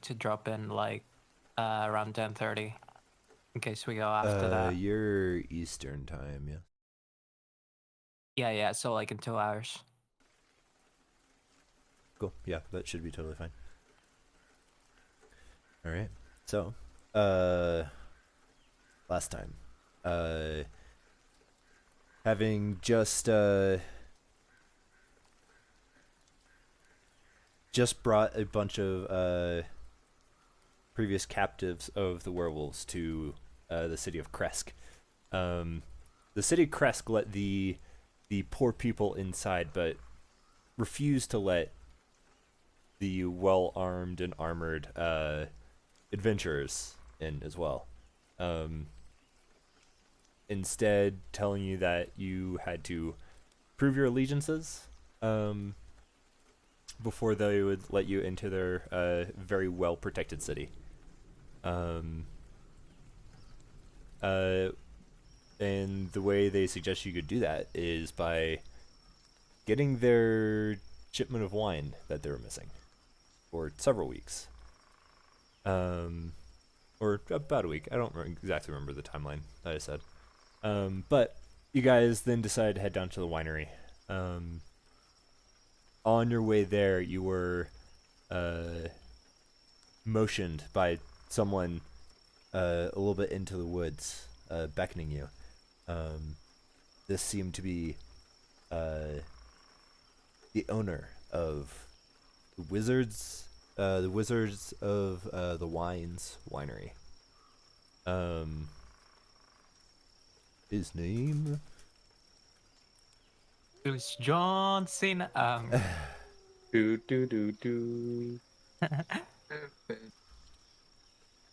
to drop in like around 10:30 in case we go after that. You're Eastern time, yeah. Yeah, so like in 2 hours. Cool. Yeah, that should be totally fine. All right. So, uh, last time, uh, having just brought a bunch of previous captives of the werewolves to the city of Kresk. The city of Kresk let the poor people inside, but refused to let the well-armed and armored adventurers in as well. Instead, telling you that you had to prove your allegiances before they would let you into their very well-protected city. And the way they suggest you could do that is by getting their shipment of wine that they were missing for several weeks. Or about a week. I don't exactly remember the timeline that I said. But you guys then decided to head down to the winery. On your way there, you were motioned by someone a little bit into the woods, beckoning you. This seemed to be the owner of the Wizards of the Wines Winery. His name? Bruce Johnson. Do do do do.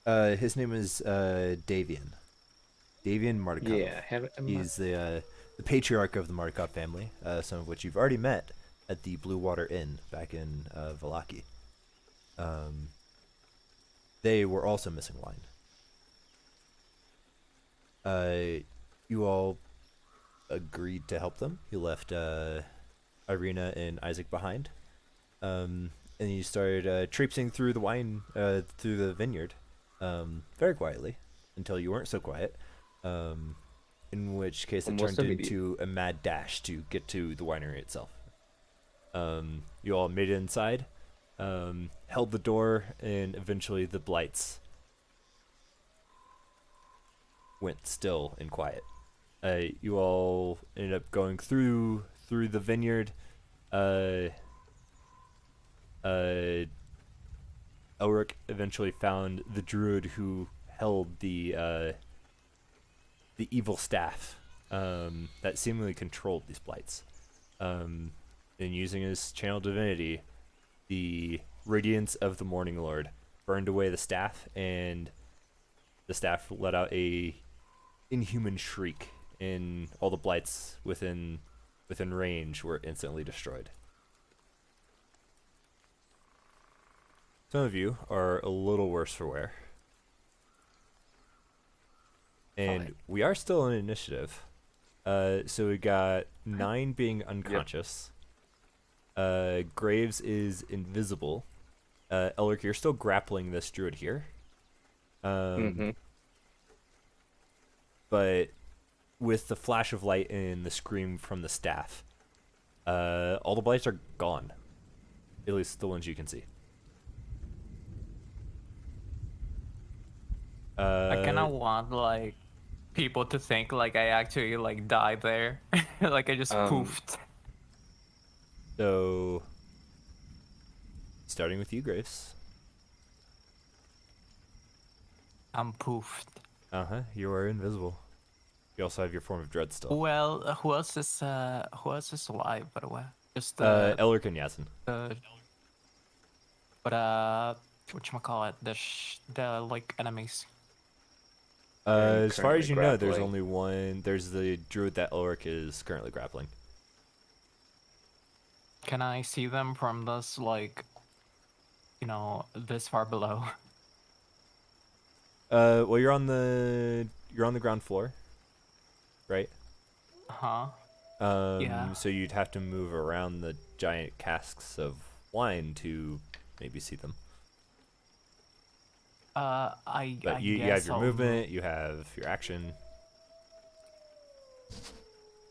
His name is Davian. Davian Mardukov. Yeah, He's the patriarch of the Mardukov family, some of which you've already met at the Blue Water Inn back in Valaki. They were also missing wine. You all agreed to help them. You left Irina and Isaac behind, and you started traipsing through the wine, through the vineyard, very quietly, until you weren't so quiet. In which case it Almost turned immediate. into a mad dash to get to the winery itself. You all made it inside, held the door, and eventually the blights went still and quiet. You all ended up going through the vineyard. Elric eventually found the druid who held the evil staff that seemingly controlled these blights. And using his channel divinity, the radiance of the Morning Lord burned away the staff, and the staff let out a inhuman shriek, and all the blights within range were instantly destroyed. Some of you are a little worse for wear. And we are still in initiative. So we got 9 being unconscious. Graves is invisible. Elric, you're still grappling this druid here. But with the flash of light and the scream from the staff, all the blights are gone. At least the ones you can see. I kind of want like people to think like I actually like died there, like I just poofed. So, starting with you, Grace. I'm poofed. You are invisible. You also have your form of dread still. Well, who else is alive, by the way? Just Elric and Yasin. But whatchamacallit, the like enemies. As far as you know, there's grappling. only one. There's the druid that Elric is currently grappling. Can I see them from this, like, you know, this far below? Well, you're on the ground floor, right? Huh? Yeah. So you'd have to move around the giant casks of wine to maybe see them. I But you have guess your I'll movement, you have your action.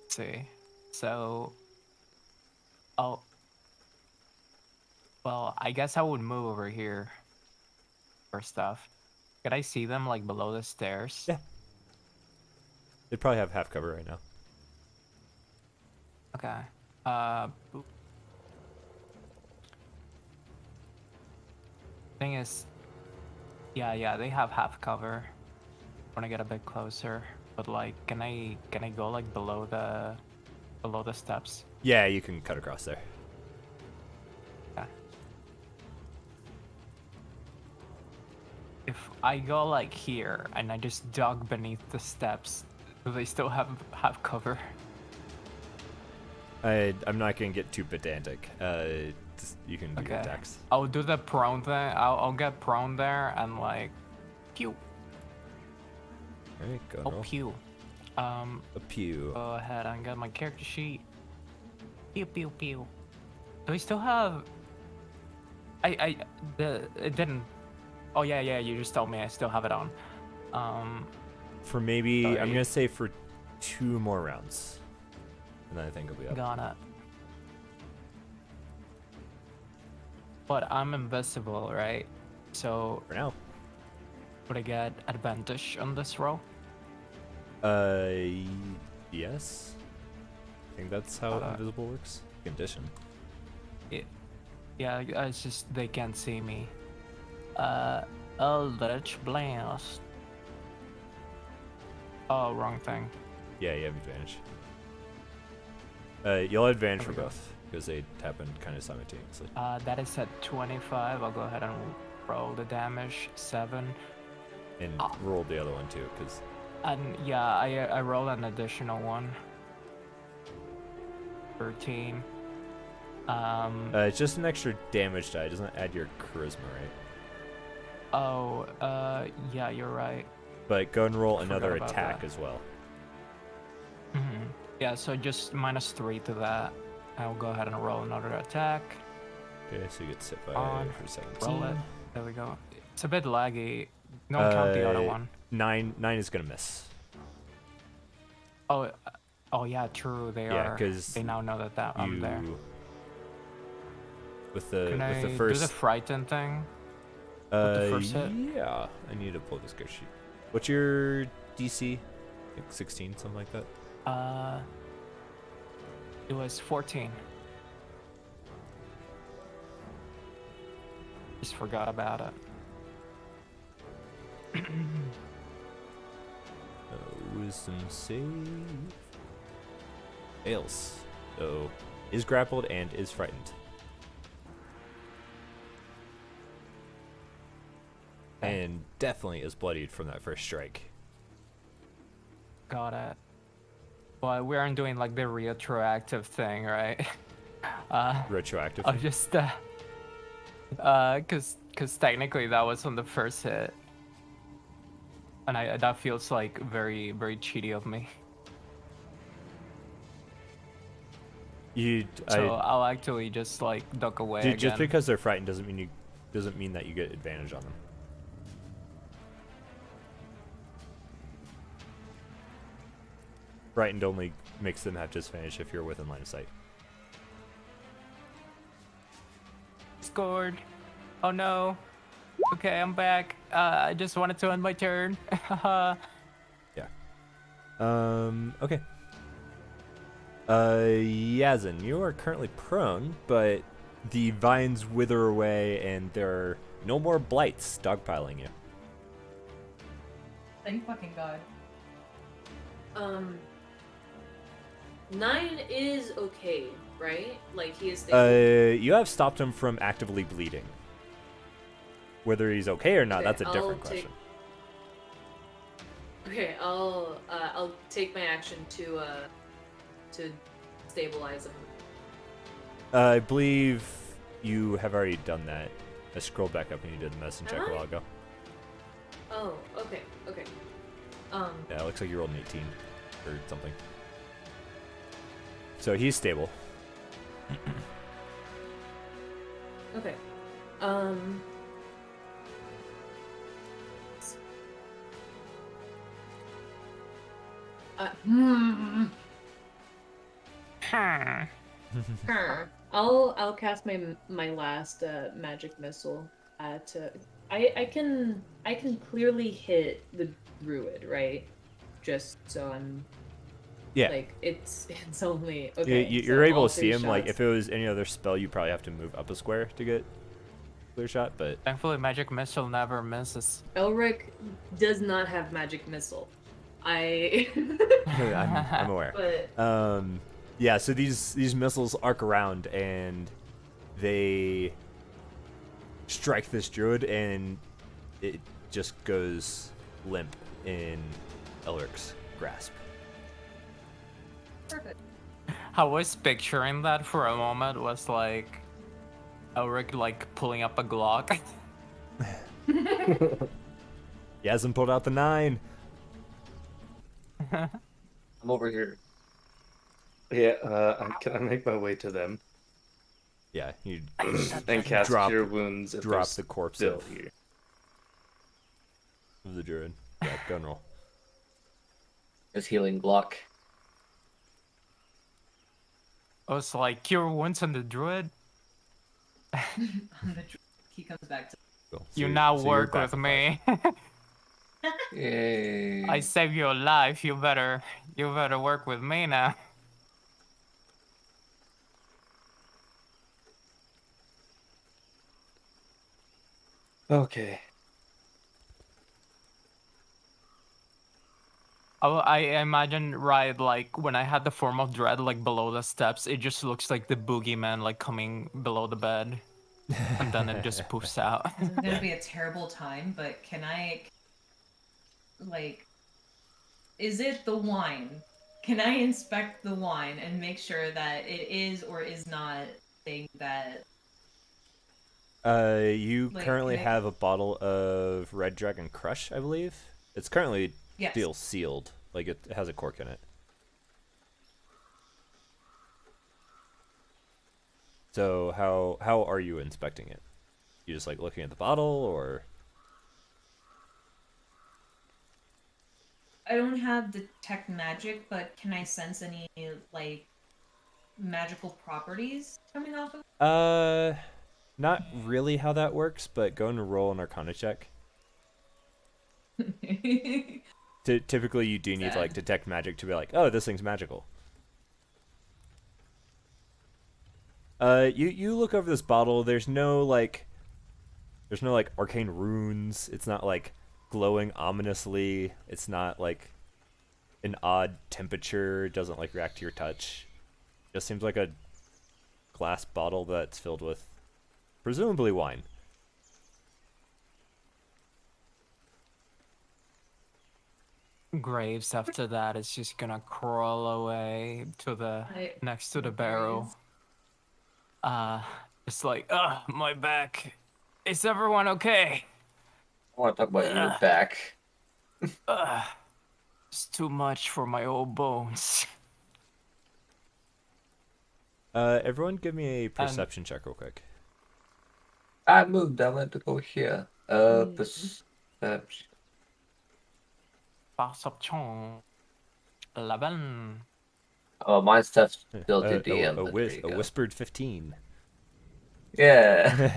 see. So, oh, well, I guess I would move over here for stuff. Could I see them like below the stairs? Yeah. They probably have half cover right now. Okay. Boop. Thing is, yeah, they have half cover. Want to get a bit closer, but like, can I go like below the steps? Yeah, you can cut across there. Yeah. If I go like here and I just dug beneath the steps, do they still have cover? I'm not gonna get too pedantic. You can do your Okay. attacks. I'll do the prone thing. I'll get prone there and like, pew. All right, go Oh, roll. pew. A pew. Go ahead and get my character sheet. Pew pew pew. Do we still have? It didn't. Oh yeah. You just told me I still have it on. For maybe I'm sorry. gonna say for 2 more rounds, and then I think it'll be up. Got it. But I'm invisible, right? So For now. would I get advantage on this roll? Yes. I think that's how invisible works. Condition. Yeah, it's just they can't see me. Eldritch Blast. Oh, wrong thing. Yeah, you have advantage. You'll have advantage for There we go. both because they happen kind of simultaneously. That is at 25. I'll go ahead and roll the damage. 7. And roll the other one too, because And yeah, I roll an additional one. 13. it's just an extra damage die. It doesn't add your charisma, right? Oh, yeah, you're right. But go and roll Forgot another about attack that. as well. Mhm. Yeah, so just -3 to that. I'll go ahead and roll another attack. Okay, so you get hit by On. for 17. Roll it. There we go. It's a bit laggy. Don't count the other one. 9 is gonna miss. Oh yeah, true. They Yeah, are. 'cause They now know that I'm there. With the Can I with the do first the frighten thing? the first hit? Yeah, I need to pull this character sheet. What's your DC? Like 16, something like that. It was 14. Just forgot about it. Wisdom save. Fails. So is grappled and is frightened. And definitely is bloodied from that first strike. Got it. But we aren't doing like the retroactive thing, right? Retroactive. I'll just cause technically that was on the first hit, and that feels like very cheaty of me. So I'll actually just like duck away Dude, again. just because they're frightened doesn't mean that you get advantage on them. Frightened only makes them have disadvantage if you're within line of sight. Scored. Oh no. Okay, I'm back. I just wanted to end my turn. Yeah. Okay. Yazin, you are currently prone, but the vines wither away and there are no more blights dogpiling you. Thank fucking God. 9 is okay, right? Like he is stable. You have stopped him from actively bleeding. Whether he's okay or not, Okay, that's a I'll different take- question. Okay, I'll take my action to stabilize him. I believe you have already done that. I scrolled back up and you did the medicine check a Am I? while ago. Oh, okay. Yeah, it looks like you rolled an 18 or something. So he's stable. Okay. Hmm. Hmm. I'll cast my last magic missile to I can clearly hit the druid, right? Just so I'm Yeah. like it's only You, okay. you're So able all to see three him. Like, shots. if it was any other spell, you probably have to move up a square to get clear shot. But Thankfully, magic missile never misses. Elric does not have magic missile. I I'm aware. but Yeah. So these missiles arc around and they strike this druid, and it just goes limp in Elric's grasp. perfect. I was picturing that for a moment. Was like Elric like pulling up a Glock. He hasn't pulled out the 9. I'm over here. Yeah, can I make my way to them Yeah, you and cast Drop- Cure Wounds if drop they're the corpse still of here? the druid. Yeah, gun roll. His healing block. I was like, cure wounds on the druid. He comes back to. Cool. You So- now so you're work back with to me. Yay. I saved your life. You better work with me now. Okay. I imagine, right, like when I had the form of dread like below the steps, it just looks like the boogeyman like coming below the bed, and then it just poofs out. This is gonna be a terrible time, but can I, like, is it the wine? Can I inspect the wine and make sure that it is or is not saying that? You Like, currently can I- have a bottle of Red Dragon Crush, I believe. It's currently Yes. still sealed. Like, it has a cork in it. So how are you inspecting it? You just like looking at the bottle, or I don't have detect magic, but can I sense any like magical properties coming off of not really how that works, but go and roll an Arcana check. it? Typically, you do need like Sad. detect magic to be like, oh, this thing's magical. You look over this bottle. There's no like arcane runes. It's not like glowing ominously. It's not like an odd temperature. It doesn't like react to your touch. Just seems like a glass bottle that's filled with presumably wine. Graves after that is just gonna crawl away to the next to the barrel. It's like, my back. Is everyone okay? I want to talk about your back. It's too much for my old bones. Everyone, give me a perception check real quick. I moved. I went to go here. Perception. Perception. 11. Oh, my stuff's A, still to DM. a, but there you a go. whispered 15. Yeah.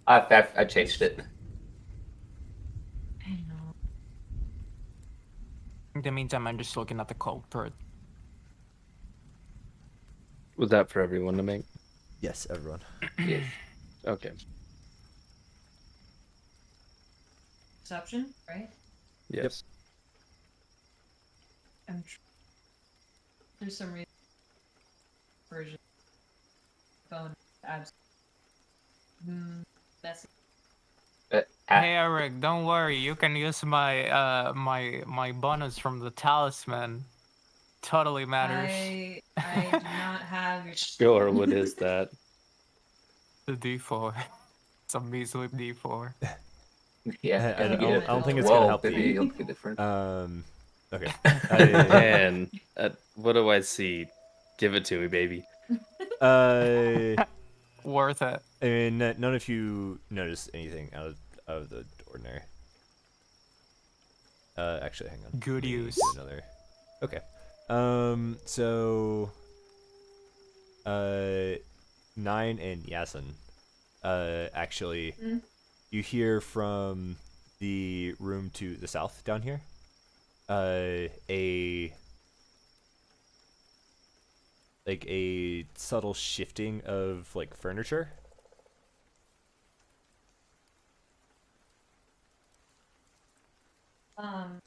I changed it. I know. In the meantime, I'm just looking at the culprit. Was that for everyone to make? Yes, everyone. Yes. Okay. Perception, right? Yes. There's some reason version phone abs. That's Hey Eric, don't worry. You can use my my bonus from the talisman. Totally matters. I do not have your. Sure, what is that? The D4. It's a measly D4. Yeah. I don't- yeah. I don't think it's Well, gonna help maybe you. it'll be different. Okay. Man, what do I see? Give it to me, baby. Worth it. I mean, none of you notice anything out of the ordinary. Actually, hang on. Good Let me use. do another Okay. So, 9 and Yasin, actually, Mm. you hear from the room to the south down here, a like a subtle shifting of like furniture. Um,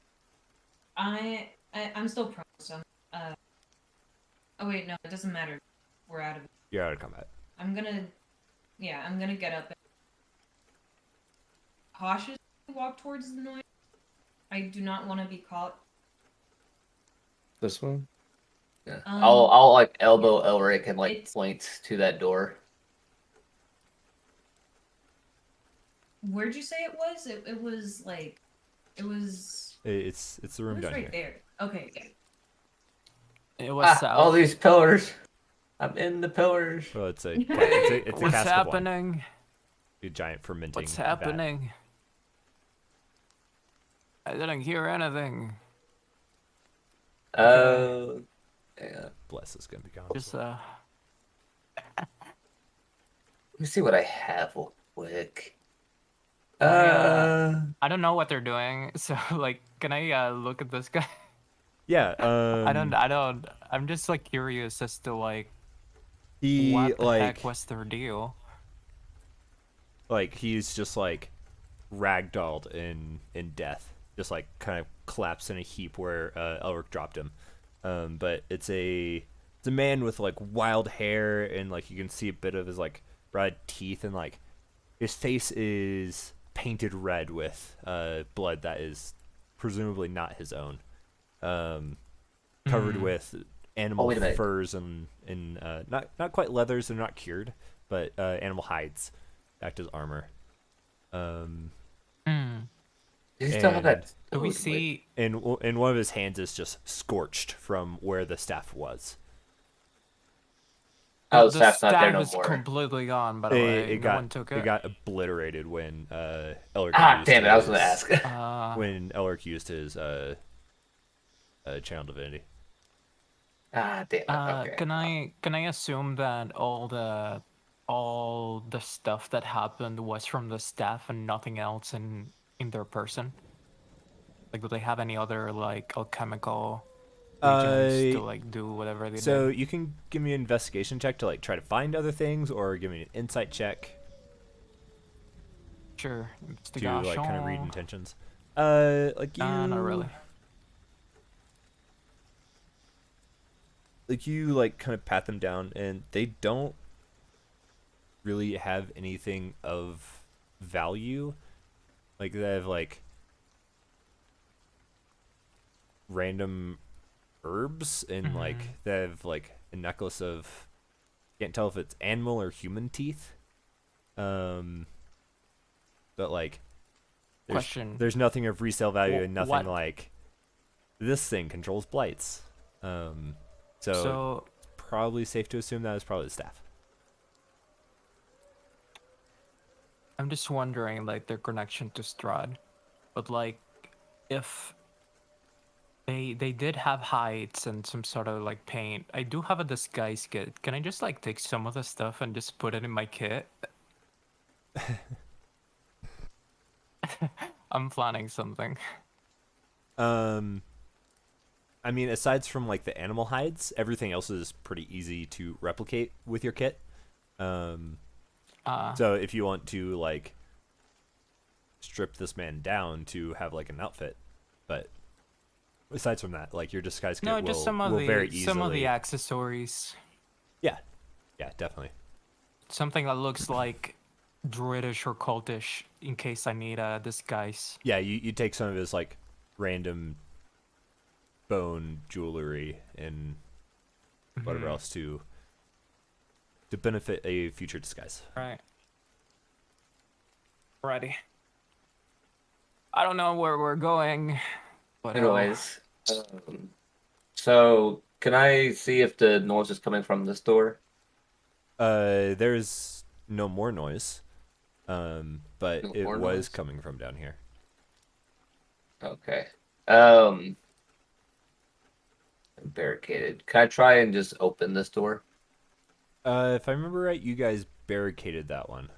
I'm still prone, so oh wait, no, it doesn't matter. We're out of it. You're out of combat. I'm gonna get up and cautiously walk towards the noise. I do not want to be caught. This one? Yeah. Um, I'll like elbow Elric and like it's- point to that door. Where'd you say it was? It was like, it was. It's the It room was down right here. there. Okay, yeah. It was south. All these pillars. I'm in the pillars. Well, it's a it's a What's cask of wine. happening? A giant fermenting. What's vat. happening? I didn't hear anything. Yeah. Bless is gonna be gone. Just Let me see what I have real quick. I don't know what they're doing. So like, can I look at this guy? Yeah. I'm just like curious as to like He what the like heck was their deal. like he's just like ragdolled in death, just like kind of collapsed in a heap where Elric dropped him. But it's a man with like wild hair, and like you can see a bit of his like red teeth, and like his face is painted red with blood that is presumably not his own. Covered with animal wait a minute. furs and not quite leathers, they're not cured, but animal hides act as armor. Hmm. You still have that. Do we food, see? And one of his hands is just scorched from where the staff was. Oh, the staff's not there staff no is more. completely gone. By the way, no one took it it. got obliterated when Elric used Damn it! I was gonna his- ask. when Elric used his channel divinity. Damn it. Okay. Can I assume that all the stuff that happened was from the staff and nothing else in their person? Like, do they have any other like alchemical agents to like do whatever they So did? you can give me an investigation check to like try to find other things, or give me an insight check Sure. to like kind of read intentions. Like you. Not really. Like you like kind of pat them down, and they don't really have anything of value. Like they have like random herbs, and like they have like a necklace of, can't tell if it's animal or human teeth. But like Question. there's nothing of resale value, and nothing What? like this thing controls blights. So it's probably safe to assume that is probably the staff. I'm just wondering, like, their connection to Strahd. But, like, if they did have hides and some sort of, like, paint. I do have a disguise kit. Can I just, like, take some of the stuff and just put it in my kit? I'm planning something. I mean, aside from like the animal hides, everything else is pretty easy to replicate with your kit. So if you want to like strip this man down to have like an outfit, but aside from that, like your disguise kit No, just will very easily. some of the accessories. Yeah, definitely. Something that looks like druidish or cultish in case I need a disguise. Yeah, you take some of his like random bone jewelry and whatever else to benefit a future disguise. Right. Alrighty. I don't know where we're going, but Anyways, so can I see if the noise is coming from this door? There's no more noise, but No it more was noise? coming from down here. Okay. barricaded. Can I try and just open this door? If I remember right, you guys barricaded that one.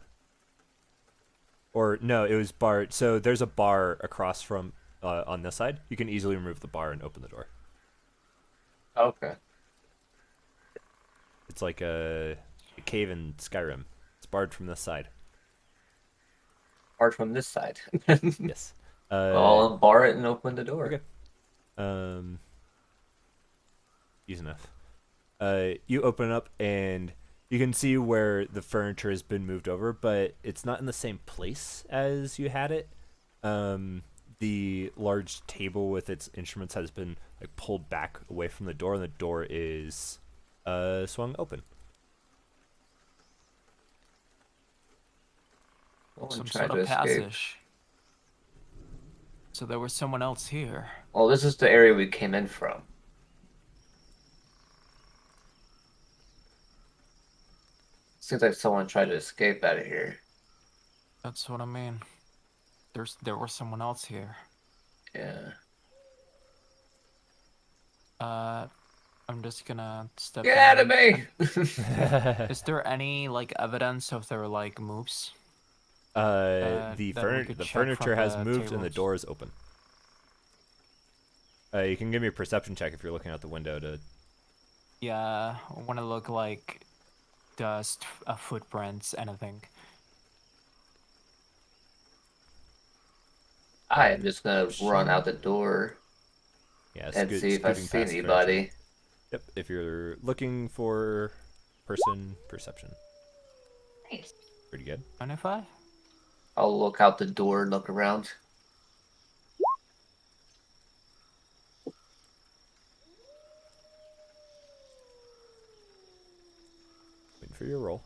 Or no, it was barred. So there's a bar across from on this side. You can easily remove the bar and open the door. Okay. It's like a cave in Skyrim. It's barred from this side. Apart from this side. Yes. I'll bar it and open the door. Okay. Easy enough. You open it up and you can see where the furniture has been moved over, but it's not in the same place as you had it. The large table with its instruments has been like pulled back away from the door, and the door is swung open. Some Try sort to of escape. passage. So there was someone else here. Well, this is the area we came in from. Seems like someone tried to escape out of here. That's what I mean. There was someone else here. Yeah. I'm just gonna step Get out in. of me! Is there any like evidence of their like moves? The that we could the check furniture from has the moved and the tables? door is open. You can give me a perception check if you're looking out the window to. Yeah, I want to look like dust, footprints, anything. I am just gonna run out the door Yeah, and see if I scooting see past the anybody. furniture. Yep, if you're looking for person perception. Nice. Pretty good. 25? I'll look out the door, look around. Waiting for your roll.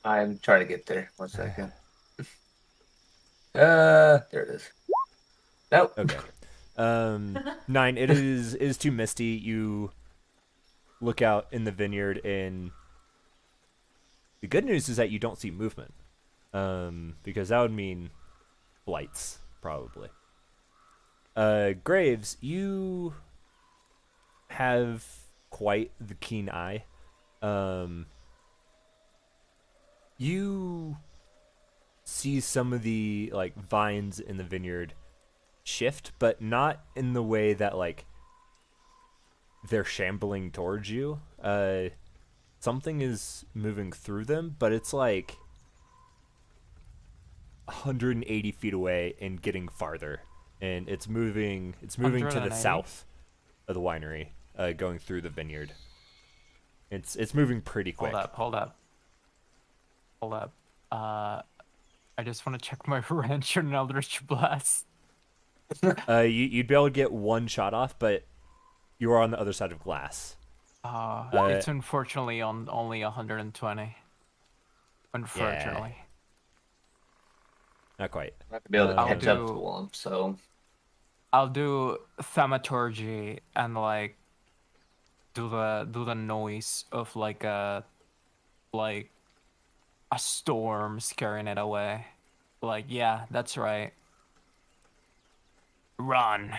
I'm trying to get there. 1 second. There it is. Nope. Okay. 9. It is too misty. You look out in the vineyard, and the good news is that you don't see movement. Because that would mean blights, probably. Graves, you have quite the keen eye. You see some of the like vines in the vineyard shift, but not in the way that like they're shambling towards you. Something is moving through them, but it's like 180 feet away and getting farther, and it's moving to the 180? south of the winery, going through the vineyard. It's moving pretty quick. Hold up. I just want to check my wrench and Eldritch Blast. You'd be able to get one shot off, but you are on the other side of glass. It's unfortunately on only 120. Unfortunately. Not quite. I'm not gonna be able to I'll catch up do- to them, so I'll do thaumaturgy and like do the noise of like a storm scaring it away. Like, yeah, that's right. Run.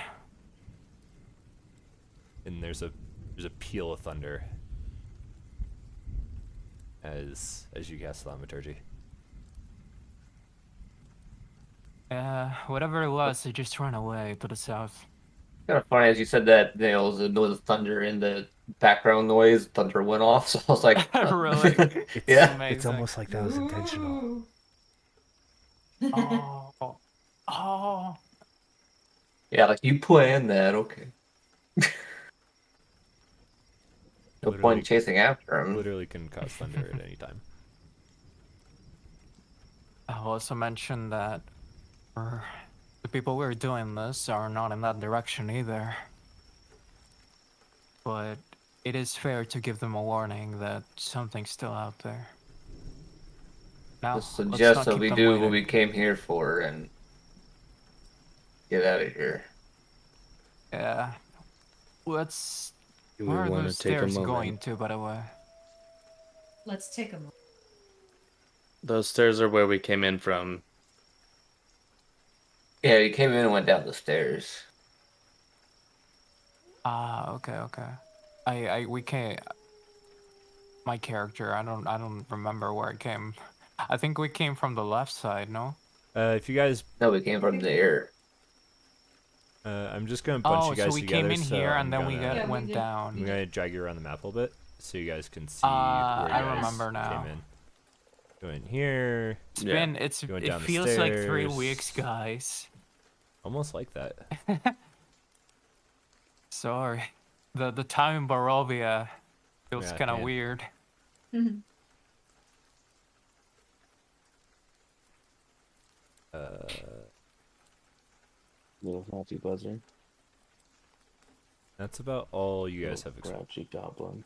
And there's a peal of thunder as you cast thaumaturgy. Whatever it was, it just ran away to the south. kind of funny as you said that. There was a noise of thunder in the background noise. Thunder went off, so I was like, Really? yeah. Amazing. It's almost like that was intentional. Oh. Oh. Yeah, like you planned that, okay. No Literally- point in chasing after him. Literally can cause thunder at any time. I'll also mention that the people who are doing this are not in that direction either. But it is fair to give them a warning that something's still out there. Now, Just let's suggest not that keep we them do what waiting. we came here for and get out of here. Yeah. Let's. Do we Where are want those to take a stairs moment? going to, by the way? Let's take a moment. Those stairs are where we came in from. Yeah, you came in and went down the stairs. Ah, okay, okay. We can't. My character, I don't remember where it came. I think we came from the left side, no? If you guys, No, we came from the air. I'm just gonna bunch Oh, you so guys we together. came in So here I'm and then we gonna Yeah, we went did. down. I'm gonna drag you around the map a little bit so you guys can see where you I guys remember now. came in. Go in here. It's Yeah. been Going it down the feels like 3 stairs. weeks, guys. Almost like that. Sorry. The time in Barovia feels Yeah, kind of man. weird. Little naughty buzzer. That's about all you guys have explored. Grouchy goblin.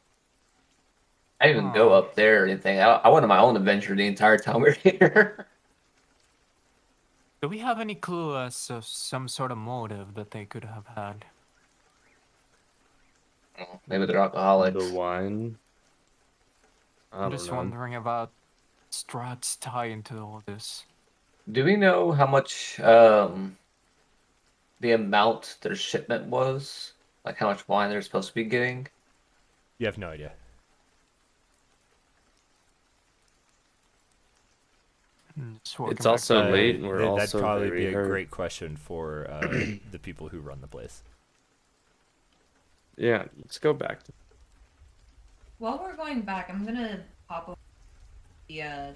I didn't even go Aw. up there or anything. I went on my own adventure the entire time we were here. Do we have any clue as to some sort of motive that they could have had? Maybe they're alcoholics. The wine. I I'm don't just know. wondering about Strahd's tie into all this. Do we know how much the amount their shipment was? Like how much wine they're supposed to be getting? You have no idea. Just working It's back also to- late, and we're that'd also probably very be a hurt. great question for the people who run the place. Yeah, let's go back. While we're going back, I'm gonna pop up the a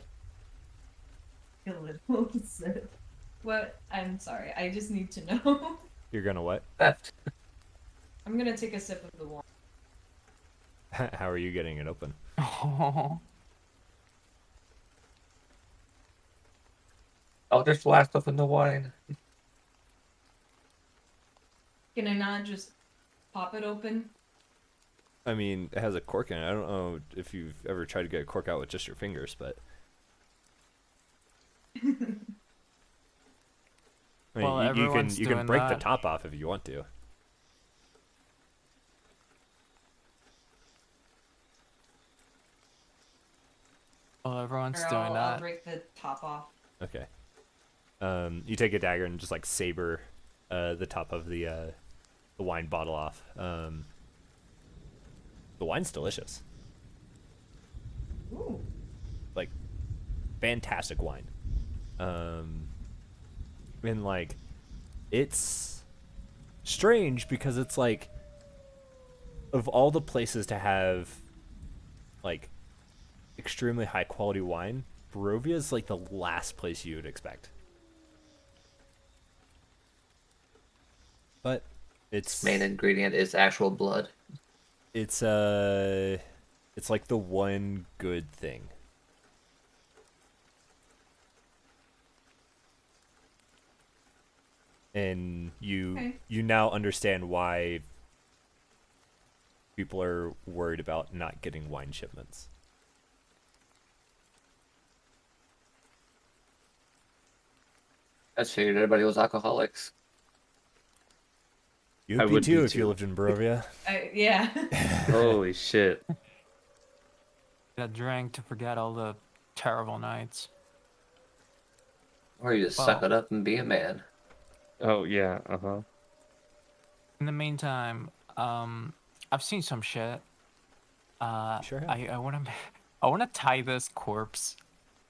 little sip. What? I'm sorry. I just need to know. You're gonna what? Theft. I'm gonna take a sip of the wine. How are you getting it open? I'll just blast stuff in the wine. Can I not just pop it open? I mean, it has a cork in it. I don't know if you've ever tried to get a cork out with just your fingers, but I mean, Well, you everyone's can doing break the that. top off if you want to. Well, everyone's Or doing I'll that. break the top off. Okay. You take a dagger and just like saber the top of the wine bottle off. The wine's delicious. Ooh. Like fantastic wine. And like it's strange because it's like of all the places to have like extremely high quality wine, Barovia is like the last place you would expect. But it's Main ingredient is actual blood. it's like the one good thing. And Okay. you now understand why people are worried about not getting wine shipments. I just figured everybody was alcoholics. You I would be would too be if you too. lived in Barovia. Yeah. Holy shit. Got drank to forget all the terrible nights. Or you just suck Well- it up and be a man. Oh yeah, uh-huh. In the meantime, I've seen some shit. Sure have. I wanna tie this corpse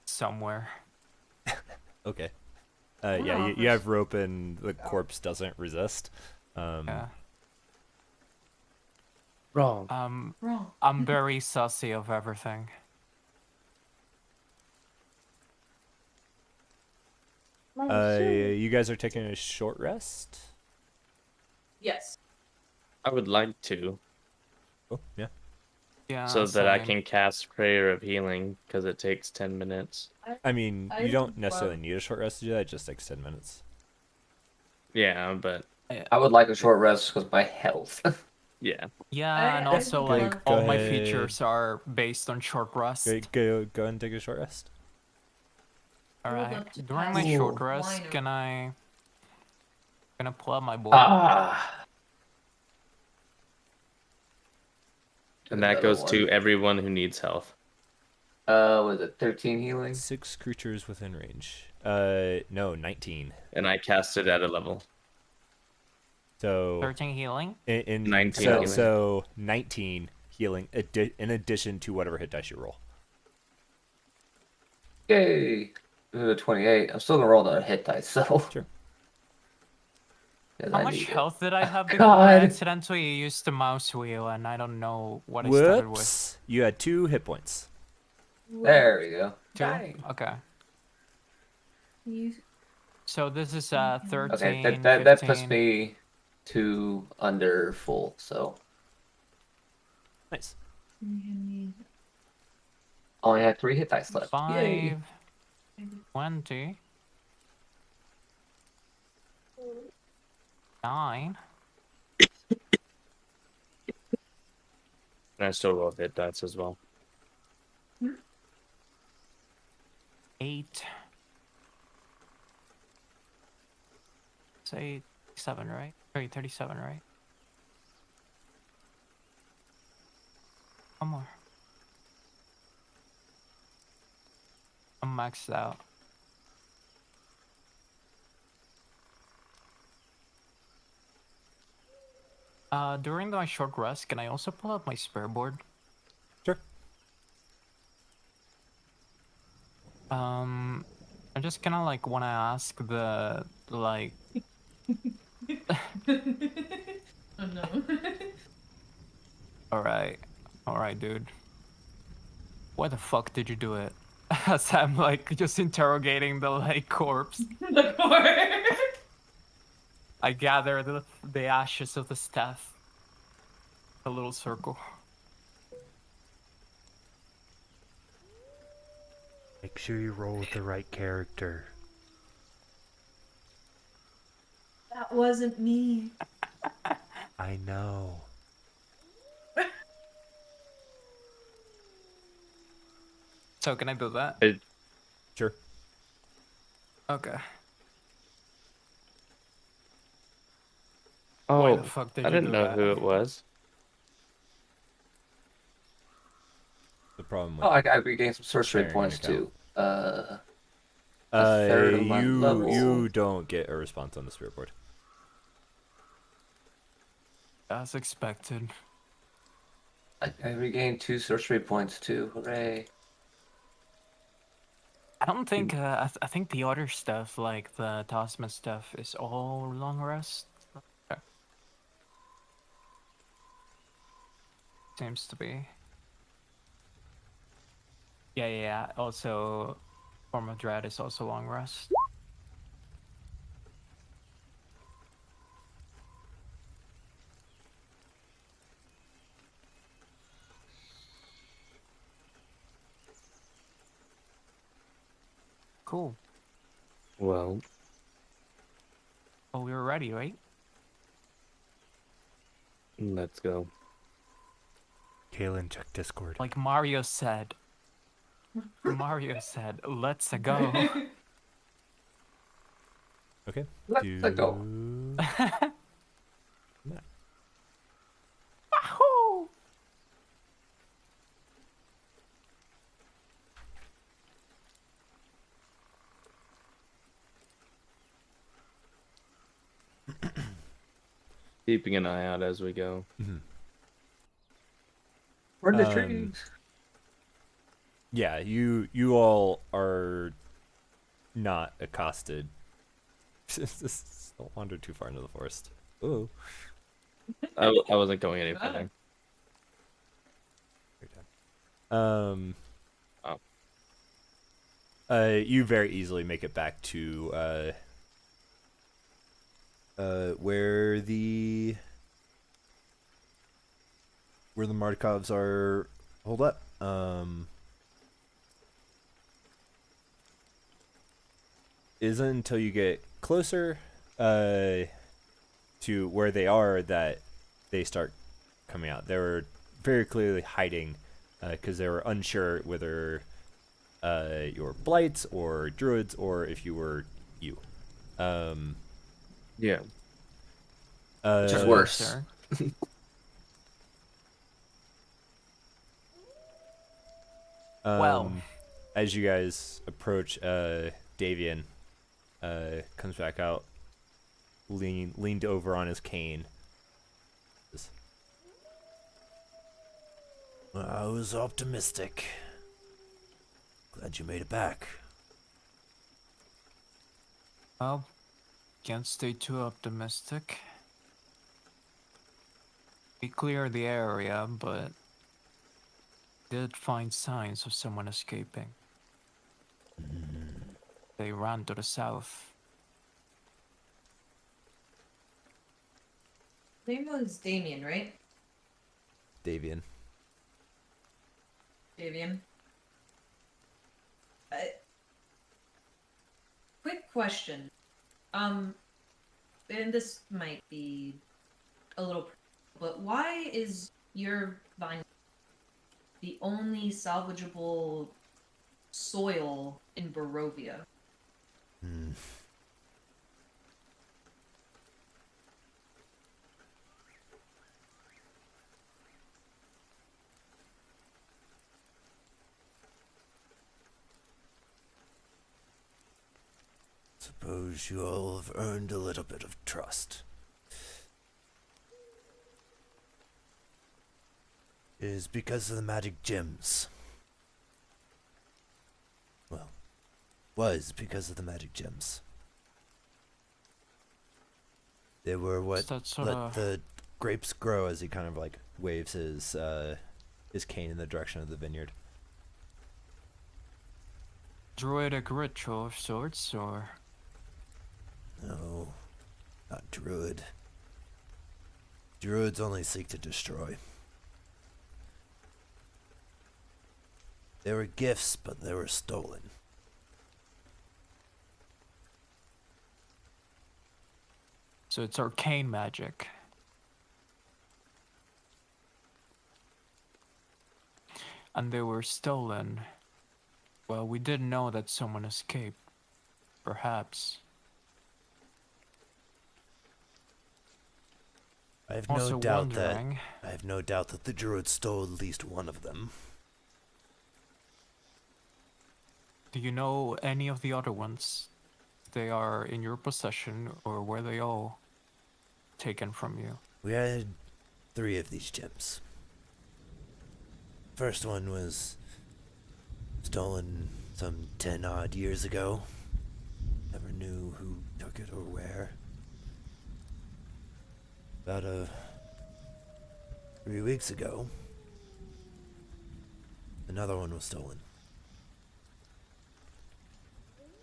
somewhere. Okay. Wow, Yeah, you for have rope and the corpse doesn't resist. Yeah. Wrong. Wrong. I'm very sussy of everything. You guys are taking a short rest? Yes. I would like to, Oh, yeah. Yeah. so that I same. can cast Prayer of Healing, because it takes 10 minutes. I mean, I you don't would necessarily love- need a short rest to do that. It just takes 10 minutes. Yeah, but I would like a short rest because my health. yeah. Yeah, and I also would like love- all Go my ahead. features are based on short rest. Go ahead and take a short rest. All I would right. love to During pass my short Ooh. rest, wine can I pull out my board? Ah. And that Another goes one. to everyone who needs health. Was it 13 healing? 6 creatures within range. No, 19. And I cast it at a level. So 13 healing. in 19 so, healing. so 19 healing in addition to whatever hit dice you roll. Yay! 28. I'm still gonna roll the hit dice, so. Sure. 'Cause How I much need it. health did I have before I God. accidentally used the mouse wheel and I don't know what I started with? Whoops! You had 2 hit points. There we go. 2? Dang. Okay. You So this is Okay, 13, that puts 15. me 2 under full, so. Nice. Only had 3 hit dice left. Yay! 5, 20, 9. And I still roll hit dice as well. 8. Say 7, right? 37, right? One more. I'm maxed out. During my short rest, can I also pull out my spare board? Sure. I just kind of like want to ask the like. Oh no. All right, dude. Why the fuck did you do it? As I'm like just interrogating the like corpse. The core. I gather the ashes of the staff. A little circle. Make sure you roll with the right character. That wasn't me. I know. So can I do that? Sure. Okay. Oh, Why the fuck did I you didn't do know that? who it was. The problem with Oh, I regained some sorcery sharing an points account. too. A third of my you level. don't get a response on the spirit board. As expected. I regained 2 sorcery points too. Hooray! I don't think. I think the other stuff, like the Tasma stuff, is all long rest. Okay. Seems to be. Yeah. Also, Form of Dread is also long rest. Cool. Well, Well, we were ready, right? let's go. Kaylin, check Discord. Like Mario said. Let's go. Okay. Let's go. Wahoo! Keeping an eye out as we go. We're in the Um, trees. Yeah, you all are not accosted. Just don't wander too far into the forest. Ooh. I wasn't going any further. Um. Oh. You very easily make it back to where the Markovs are holed up. Isn't until you get closer to where they are that they start coming out. They were very clearly hiding because they were unsure whether you were blights or druids or if you were you. Yeah. Which is worse. Sir. Well. As you guys approach, Davian comes back out. leaned over on his cane. I was optimistic. Glad you made it back. Well, can't stay too optimistic. We cleared the area, but did find signs of someone escaping. They ran to the south. Name was Damien, right? Davian. Damien. Quick question. And this might be a little, but why is your vine the only salvageable soil in Barovia? Suppose you all have earned a little bit of trust. It is because of the magic gems. Well, was because of the magic gems. They were what Is that let sorta- the Grapes grow as he kind of like waves his cane in the direction of the vineyard. Druidic ritual of sorts, or No, not druid. Druids only seek to destroy. They were gifts, but they were stolen. so it's arcane magic. And they were stolen. Well, we did know that someone escaped. Perhaps. I have Also no doubt wondering, that the druids stole at least one of them. do you know any of the other ones? They are in your possession, or were they all taken from you? We had 3 of these gems. First one was stolen some 10 odd years ago. Never knew who took it or where. About 3 weeks ago, another one was stolen.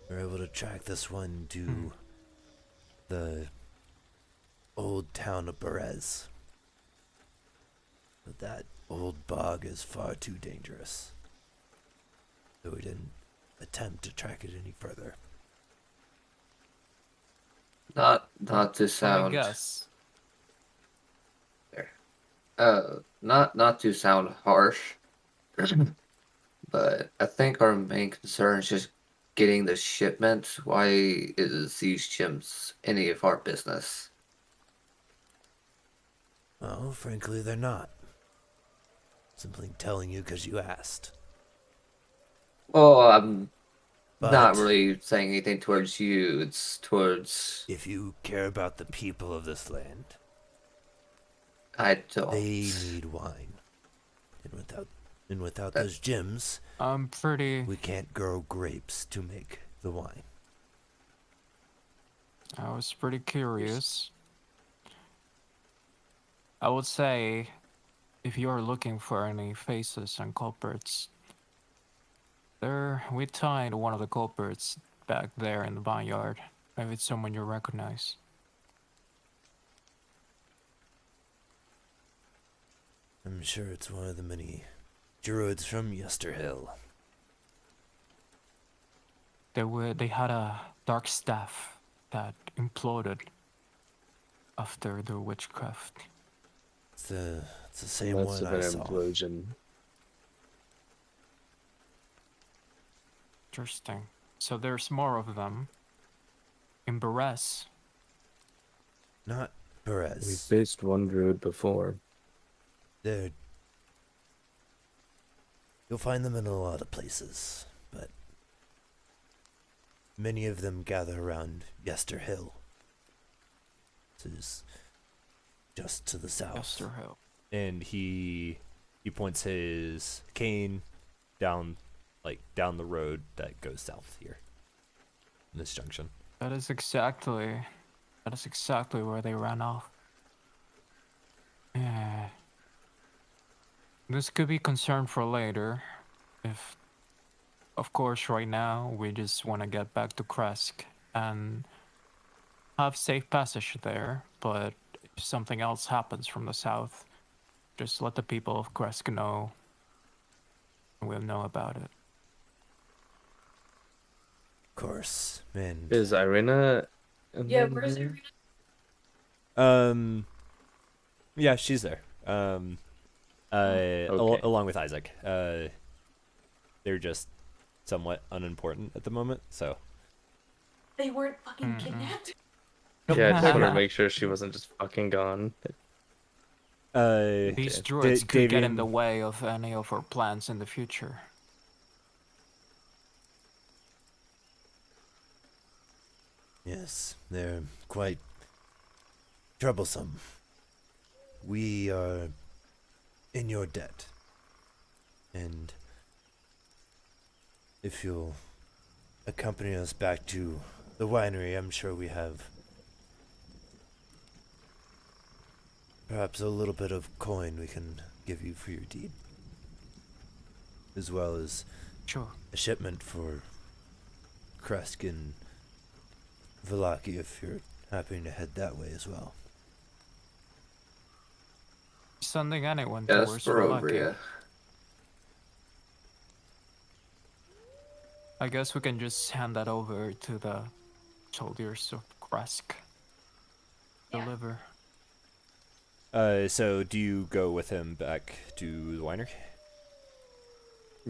We were able to track this one to the old town of Berez. But that old bog is far too dangerous. So we didn't attempt to track it any further. Not to Well, I sound guess. not to sound harsh, but I think our main concern is just getting the shipment. Why is these gems any of our business? Well, frankly, they're not. Simply telling you because you asked. Well, I'm But not really saying anything towards you. It's towards if you care about the people of this land, I don't. they need wine. And without those gems, I'm pretty. we can't grow grapes to make the wine. I was pretty curious. I would say, if you're looking for any faces and culprits, we tied one of the culprits back there in the vineyard. Maybe it's someone you recognize. I'm sure it's one of the many druids from Yesterhill. They had a dark staff that imploded after their witchcraft. It's the same That's one an I saw. implosion. Interesting. So there's more of them. In Beres. Not We Perez. faced one druid before. They're... You'll find them in a lot of places, but many of them gather around Yesterhill. This is just to the south. Chester Hill. And he points his cane down the road that goes south here in this junction. That is exactly where they ran off. Yeah. This could be concern for later. If, of course, right now we just want to get back to Kresk and have safe passage there. But if something else happens from the south, just let the people of Kresk know. And we'll know about it. Of course, and Is Irina? Yeah, where's Irina? Yeah, she's there. Okay. Along with Isaac. They're just somewhat unimportant at the moment, so. They weren't fucking kidnapped. Yeah, I just wanted to make sure she wasn't just fucking gone. These druids could get in Davian- the way of any of our plans in the future. yes, they're quite troublesome. We are in your debt. And if you'll accompany us back to the winery, I'm sure we have perhaps a little bit of coin we can give you for your deed. As well as Sure. a shipment for Kresk and Vallaki if you're happy to head that way as well. Sending anyone Yes, towards we're over, Vallaki. yeah. I guess we can just hand that over to the soldiers of Kresk. Yeah. Deliver. So do you go with him back to the winery?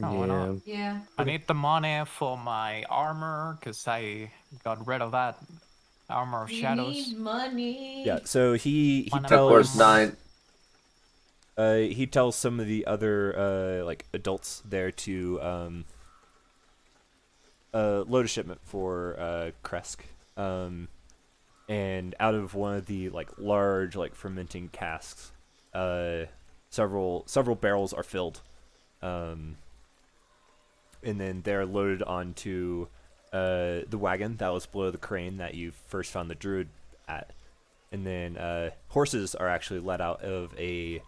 Oh, why not? Yeah. I need the money for my armor, because I got rid of that armor of We shadows. need money. Yeah, so he Why not? Of tells course, 9. he tells some of the other like adults there to load a shipment for Kresk. And out of one of the like large like fermenting casks, several barrels are filled. And then they're loaded onto the wagon that was below the crane that you first found the druid at. And then horses are actually let out of a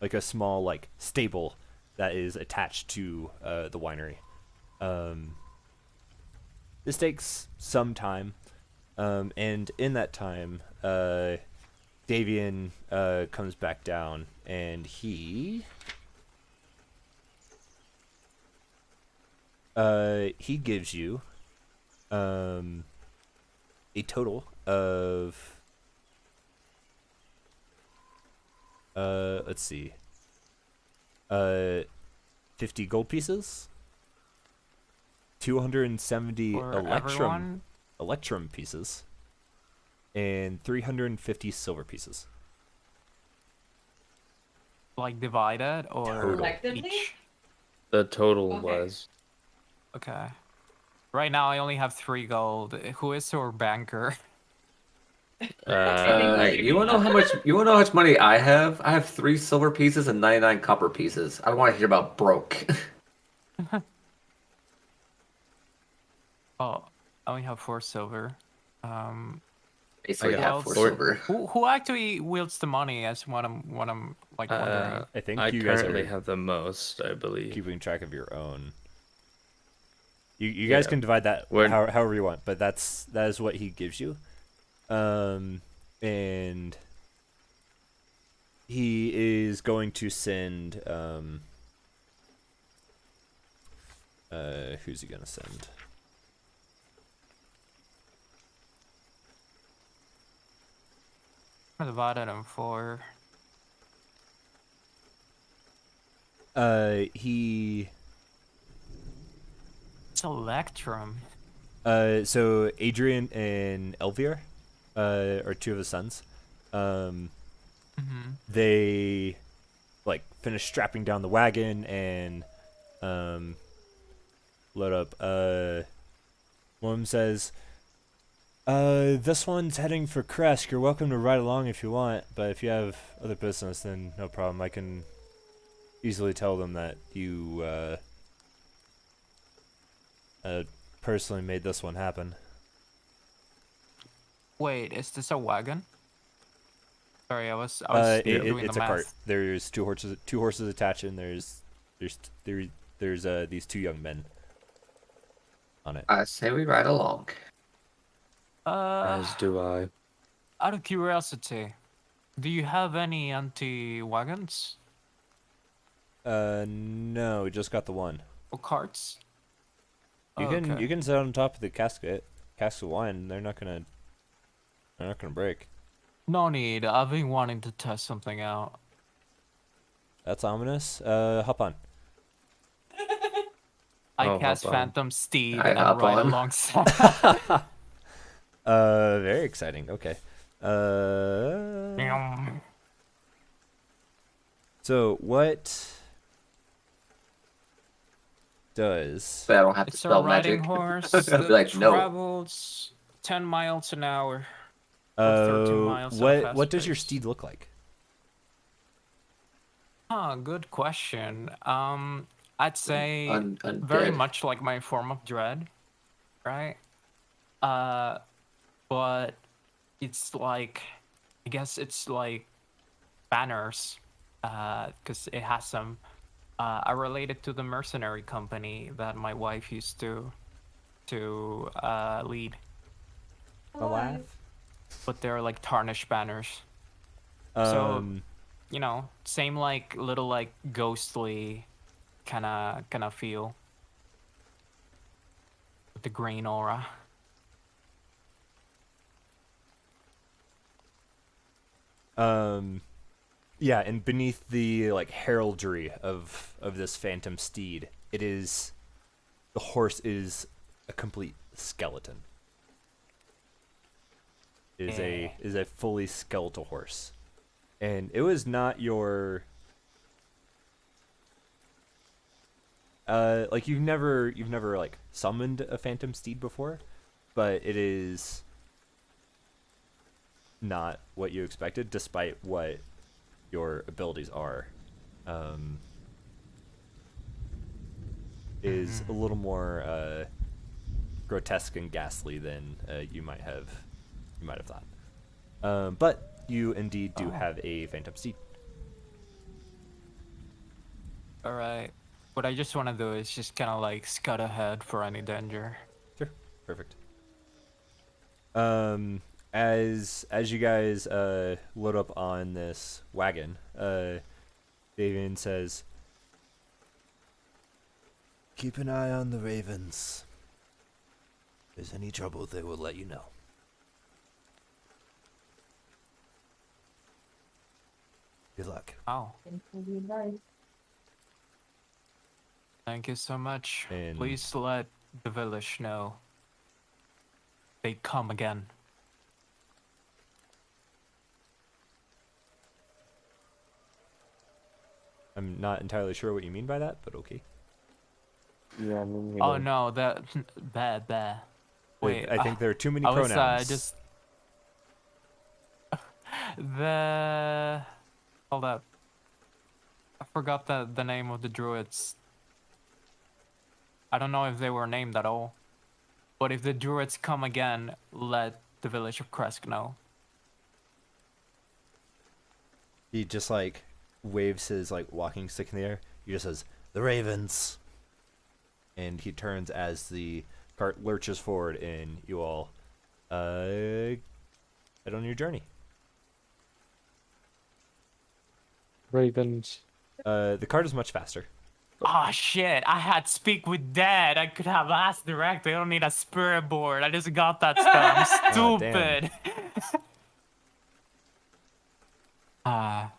like a small like stable that is attached to the winery. This takes some time, and in that time, Davian comes back down, and he gives you a total of let's see, 50 gold pieces, 270 For electrum everyone? pieces, and 350 silver pieces. Like divided or Total. Collectively? each? The total Okay. was. Okay. Right now I only have 3 gold. Who is our banker? You wanna know how much? You wanna know how much money I have? I have 3 silver pieces and 99 copper pieces. I don't want to hear about broke. Oh, I only have 4 silver. Basically, I half got 4 four- silver. Who actually wields the money? As what I'm like wondering. I think I you guys currently are have the most, I believe. keeping track of your own. You guys Yeah. can divide that We're- however you want, but that is what he gives you. And he is going to send who's he gonna send? I divided in 4. He It's Electrum. so Adrian and Elvier are 2 of his sons. Mm-hmm. They like finish strapping down the wagon and load up. One of them says, This one's heading for Kresk. You're welcome to ride along if you want, but if you have other business, then no problem. I can easily tell them that you, personally made this one happen. Wait, is this a wagon? Sorry, I was doing It's the a cart. math. There's two horses attached, and there's these two young men on it. I say we ride along. As do I. Out of curiosity, do you have any anti-wagons No, we just got the one. or carts? You Oh, can okay. you can sit on top of the cask of wine. They're not gonna break. No need. I've been wanting to test something out. That's ominous. Hop on. I Oh, cast hop on. Phantom Steed I and hop ride on. alongside. Very exciting. Okay. So what does But I don't have to It's a spell riding magic. horse I'd that be like, no. travels 10 miles an hour. Or 13 miles at a fast what does your pace. steed look like? Huh, good question. I'd say Undead. very much like my form of dread, right? But it's like, I guess it's like banners, because it has some. I related to the mercenary company that my wife used to lead, A laugh. but they're like tarnished banners. You know, same like little like ghostly kind of feel with the green aura. Yeah, and beneath the like heraldry of this phantom steed, the horse is a complete skeleton. Is a fully skeletal horse. And it was not your like you've never like summoned a phantom steed before, but it is not what you expected despite what your abilities are. Is a little more grotesque and ghastly than you might have thought. But you indeed do have a phantom steed. All right. What I just want to do is just kind of like scut ahead for any danger. Sure, perfect. As you guys load up on this wagon, Davian says, Keep an eye on the ravens. If there's any trouble, they will let you know. Good luck. Oh, Thanks for the advice. thank you so much. And- Please let the village know they come again. I'm not entirely sure what you mean by that, but okay. Yeah, I mean, you Oh know. no, that bad. Wait, I think there are too many I was pronouns. just the hold up. I forgot the name of the druids. I don't know if they were named at all. But if the druids come again, let the village of Kresk know. He just like waves his like walking stick in the air. He just says, The ravens. and he turns as the cart lurches forward, and you all head on your journey. Ravens. The cart is much faster. Ah shit, I had speak with dad. I could have asked direct. I don't need a spirit board. I just got that stuff. I'm Oh, damn. stupid. Ah.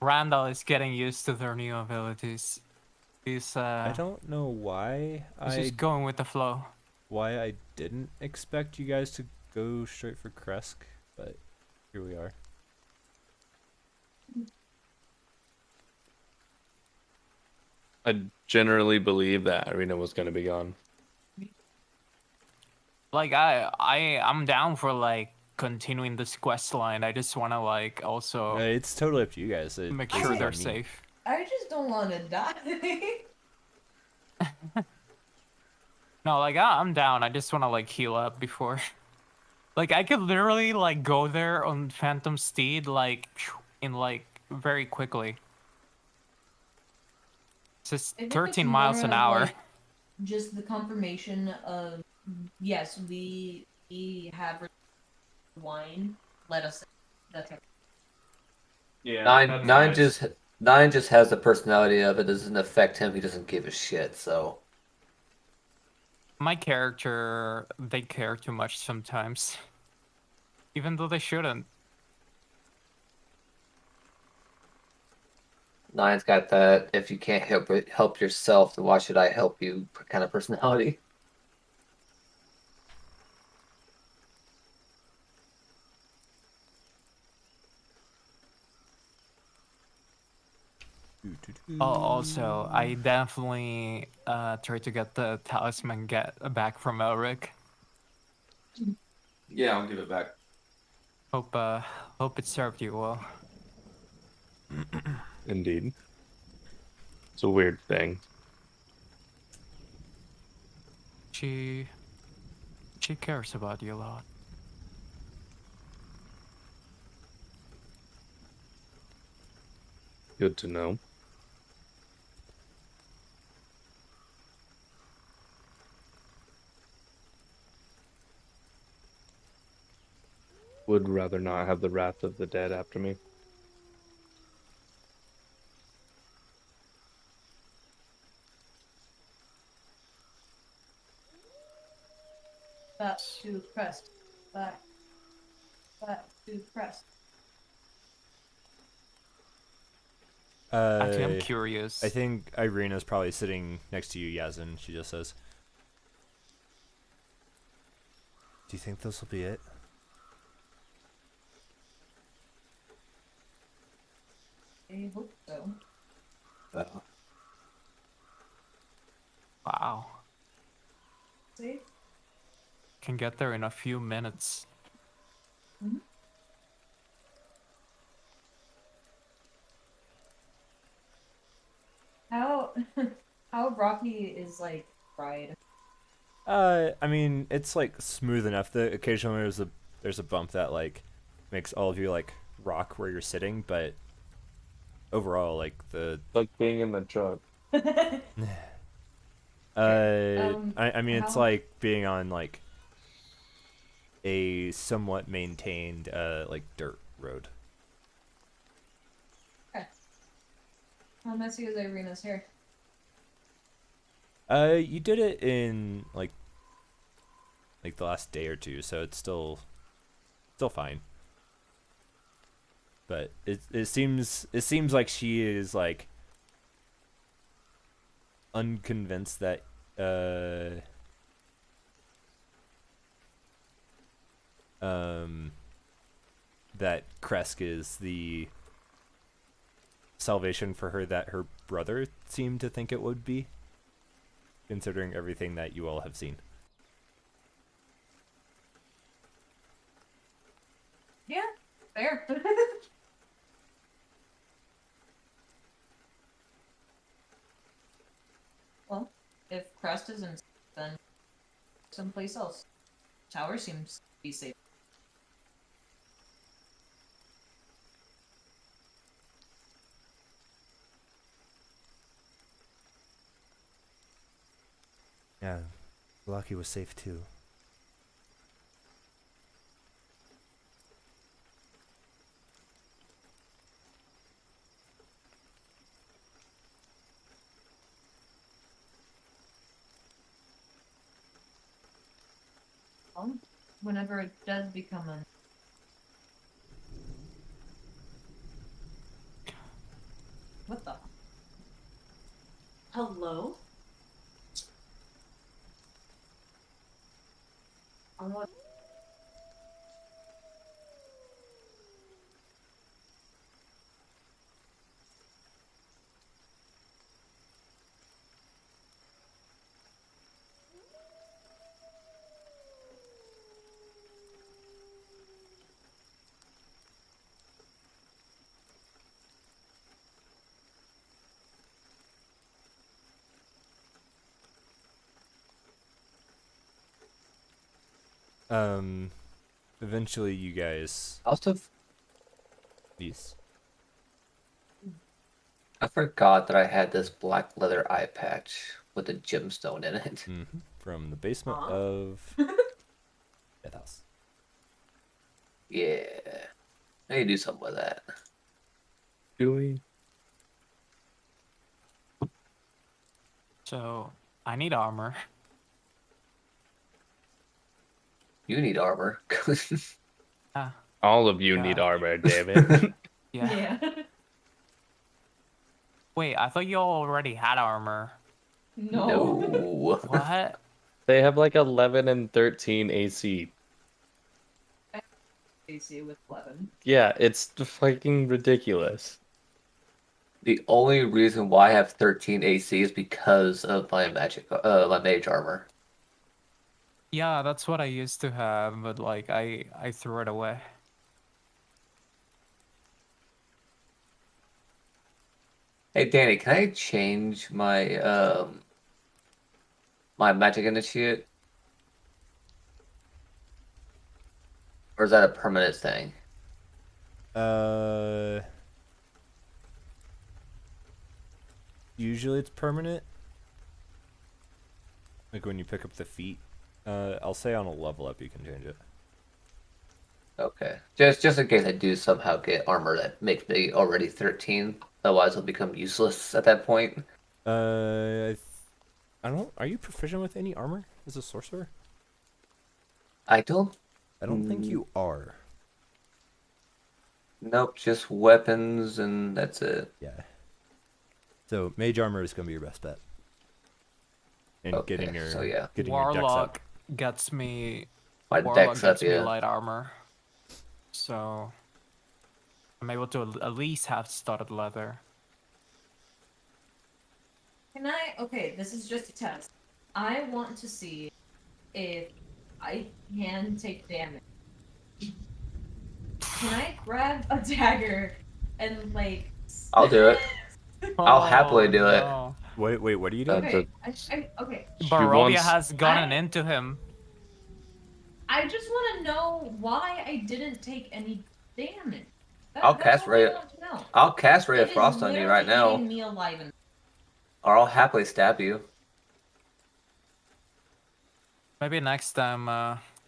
Randall is getting used to their new abilities. He's I don't know why he's just going with the flow. I didn't expect you guys to go straight for Kresk, but here we are. I generally believe that Irina was gonna be gone. Like I'm down for like continuing this quest line. I just want to like also It's totally up to you guys. make This sure is they're on me. safe. I just don't want to die. No, like I'm down. I just want to like heal up before. Like I could literally like go there on Phantom Steed like in like very quickly. It's just I think 13 it's miles more an of, hour. like, just the confirmation of yes, we have wine. Let us. That's it. Yeah. Nine just has the personality of it. Doesn't affect him. He doesn't give a shit. So My character, they care too much sometimes. Even though they shouldn't. Nine's got that. If you can't help yourself, then why should I help you? Kind of personality. Also, I definitely tried to get the talisman back from Elric. Yeah, I'll give it back. Hope it served you well. Indeed. It's a weird thing. She cares about you a lot. Good to know. Would rather not have the wrath of the dead after me. Back to crest. Back to crest. Actually, I'm I curious. think Irina's probably sitting next to you, Yazin. She just says, "Do you think this will be it?" I hope so. Wow. See? Can get there in a few minutes. How how rocky is like ride? I mean, it's like smooth enough that occasionally there's a bump that like makes all of you like rock where you're sitting, but overall, like the Like being in the truck. I mean, it's how- like being on like a somewhat maintained like dirt road. How messy is Irina's hair? You did it in like the last day or two, so it's still fine. But it seems like she is like unconvinced that that Kresk is the salvation for her that her brother seemed to think it would be, considering everything that you all have seen. Yeah, fair. Well, if Crest isn't, then someplace else. Tower seems to be safe. Yeah, Lucky was safe too. Well, whenever it does become a what the? Hello? On what? Eventually you guys. Also, Yes. I forgot that I had this black leather eye patch with a gemstone in it. From the basement Aw. of Death House. Yeah. I need to do something with that. Do we? So I need armor. You need armor. Ah, All of you need Yeah. armor, damn it. yeah. Yeah. Wait, I thought you already had armor. No. No. What? They have like 11 and 13 AC. AC with 11. Yeah, it's fucking ridiculous. The only reason why I have 13 AC is because of my my mage armor. Yeah, that's what I used to have, but like I threw it away. Hey Danny, can I change my my magic initiate? Or is that a permanent thing? Usually it's permanent. Like when you pick up the feat. I'll say on a level up you can change it. Okay. Just in case I do somehow get armor that makes me already 13. Otherwise it'll become useless at that point. I don't. Are you proficient with any armor as a sorcerer? I don't I don't think you are. Nope, just weapons and that's it. Yeah. So mage armor is gonna be your best bet. And Okay, getting your so yeah. getting your dex up. Warlock gets me My Warlock dex up, gets me yeah. light armor. So I'm able to at least have studded leather. Can I? Okay, this is just a test. I want to see if I can take damage. Can I grab a dagger and like? I'll do it. I'll happily do it. no. Wait, what are you doing? Okay, okay. Barovia wants- has gotten I- into him. I just want to know why I didn't take any damage. I'll That's cast all Ray- I want to know. I'll cast Ray It of is Frost on you right literally now. eating me alive and Or I'll happily stab you. Maybe next time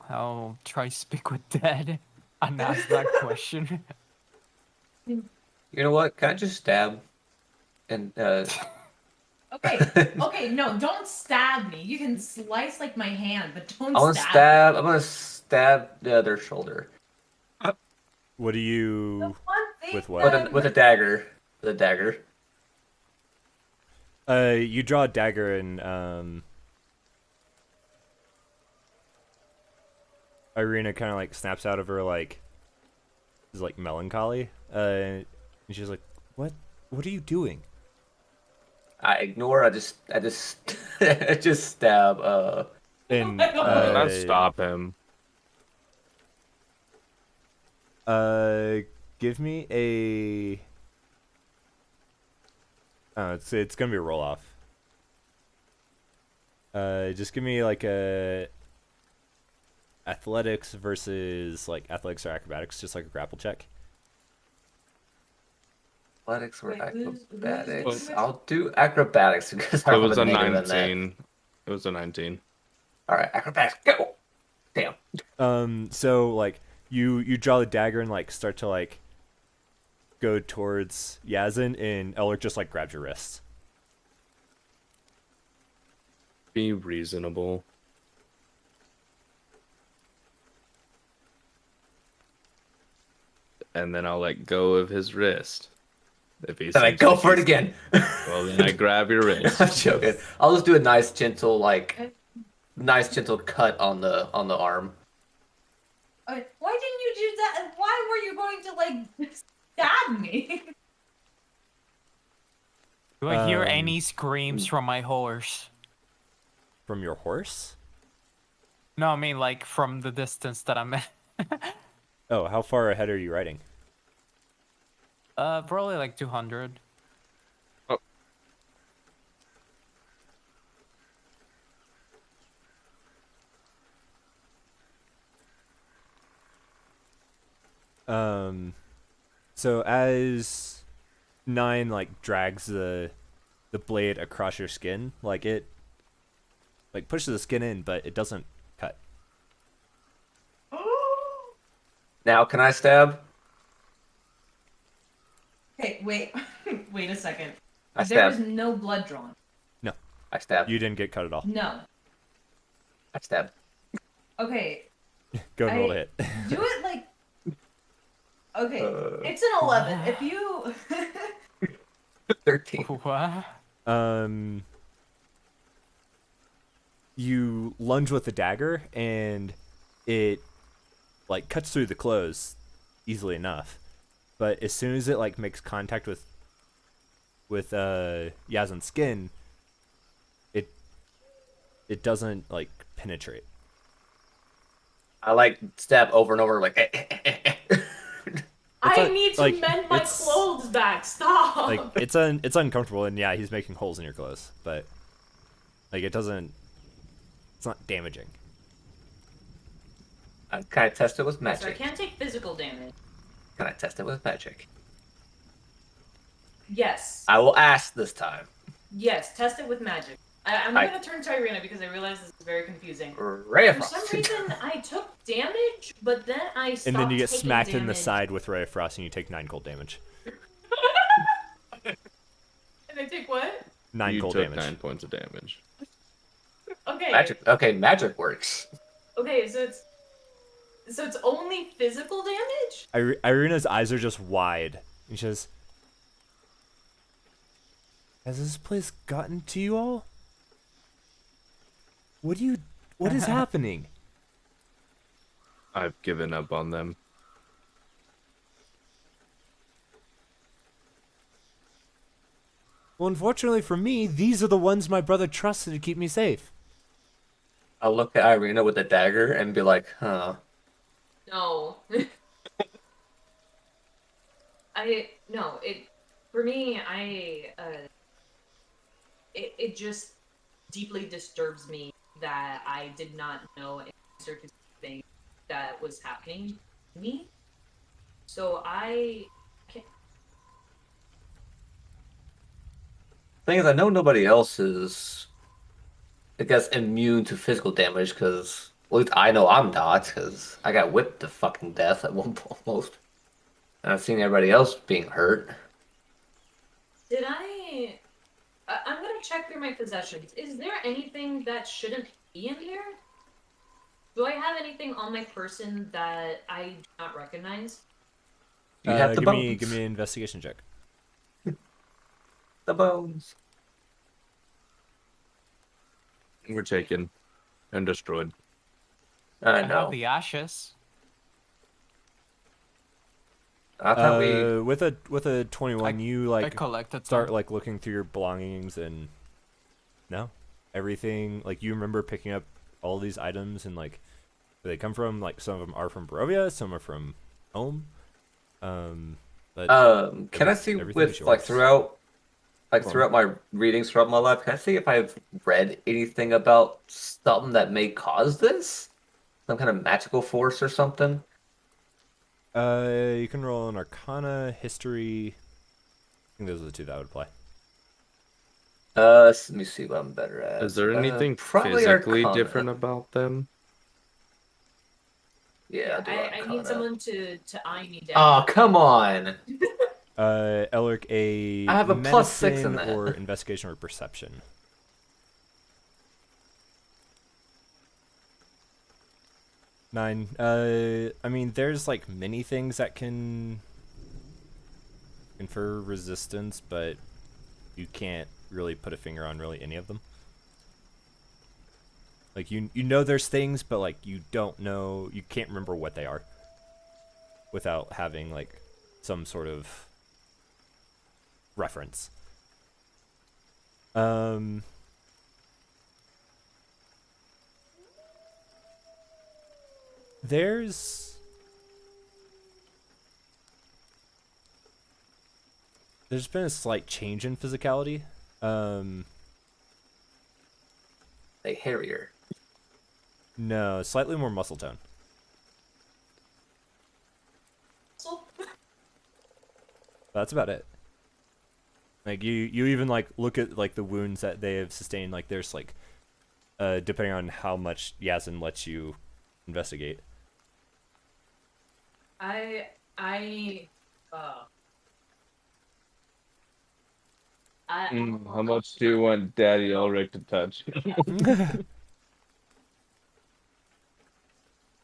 I'll try speak with Dead and ask that question. You know what? Can I just stab? And Okay, okay, no, don't stab me. You can slice like my hand, but don't I'm stab. gonna stab the other shoulder. What do Me. The you one thing with what? that With a dagger. With a dagger. You draw a dagger and Irina kind of like snaps out of her like is like melancholy. And she's like, "What? What are you doing?" I ignore. I just I just stab. And Not stop him. give me a. It's gonna be a roll off. Just give me like a athletics versus like athletics or acrobatics, just like a grapple check. Athletics or Wait, who's acrobatics. doing I'll do acrobatics because I It don't was have a a negative in that. 19. It was a 19. All right, acrobatics, go. Damn. So like you draw the dagger and like start to like go towards Yazin, and Elric just like grabs your wrist. Be reasonable. And then I'll let go of his wrist. If he Then I seems go like for it he's- again. Well, then I grab your wrist. I'm joking. I'll just do a nice gentle nice gentle cut on the arm. Why didn't you do that? Why were you going to like stab me? Do I hear Um, any screams from my horse? From your horse? No, I mean like from the distance that I'm at. Oh, how far ahead are you riding? Probably like 200. So as Nine like drags the blade across your skin, like it like pushes the skin in, but it doesn't cut. Now can I stab? Okay, wait. Wait a second. I There was stab. no blood drawn. No, I stab. you didn't get cut at all. No. I stab. Okay, Go and roll to hit. do it like. Okay, Uh, it's an 11. If you. 13. What? You lunge with the dagger and it like cuts through the clothes easily enough, but as soon as it like makes contact with Yazin's skin, it doesn't like penetrate. I like stab over and over like. I a- need to like, mend my it's- clothes back. Stop. Like it's uncomfortable, and yeah, he's making holes in your clothes, but like it's not damaging. Can I test it with So I magic? can't take physical damage. Can I test it with magic? Yes. I will ask this time. Yes, test it with magic. I'm I- gonna turn to Irina because I realize this is very confusing. Ray of For some Frost. reason, I took damage, but then I stopped And then you get taking smacked in the damage. side with Ray of Frost, and you take 9 cold damage. And I take what? 9 You cold took damage. 9 points of damage. Okay. Magic. Okay, magic works. Okay, so it's only physical damage? Irina's eyes are just wide, and she says, "Has this place gotten to you all? What is happening?" I've given up on them. Well, unfortunately for me, these are the ones my brother trusted to keep me safe. I'll look at Irina with the dagger and be like, huh. No. For me, it just deeply disturbs me that I did not know any certain thing that was happening to me. So I can't. Thing is, I know nobody else is, I guess, immune to physical damage, because at least I know I'm not, because I got whipped to fucking death at one point almost. And I've seen everybody else being hurt. Did I'm gonna check through my possessions. Is there anything that shouldn't be in here? Do I have anything on my person that I do not recognize? You have the give bones. me an investigation check. The bones. We're taken and destroyed. I I have know. the ashes. I thought we. With a 21, you I like collected start some. like looking through your belongings, and no, everything like you remember picking up all these items and like where they come from. Like some of them are from Barovia, some are from home. But Can I see everything with is like yours. throughout my readings throughout my life? Can I see if I've read anything about something that may cause this? Some kind of magical force or something? You can roll an Arcana, History. I think those are the two that would apply. Let me see what I'm better at. Is there anything probably physically Arcana. different about them? Yeah, I'll do I need Arcana. someone to eye me down. Oh, come on! Elric, a I have a +6 in medicine that. or investigation or perception. 9. I mean, there's like many things that can confer resistance, but you can't really put a finger on really any of them. Like you know there's things, but like you don't know, you can't remember what they are without having like some sort of reference. There's been a slight change in physicality. Hey, Harrier. No, slightly more muscle tone. So That's about it. Like you even like look at like the wounds that they have sustained. Like there's like, depending on how much Yazin lets you investigate. I uh I How much do you want Daddy Ulrich to touch?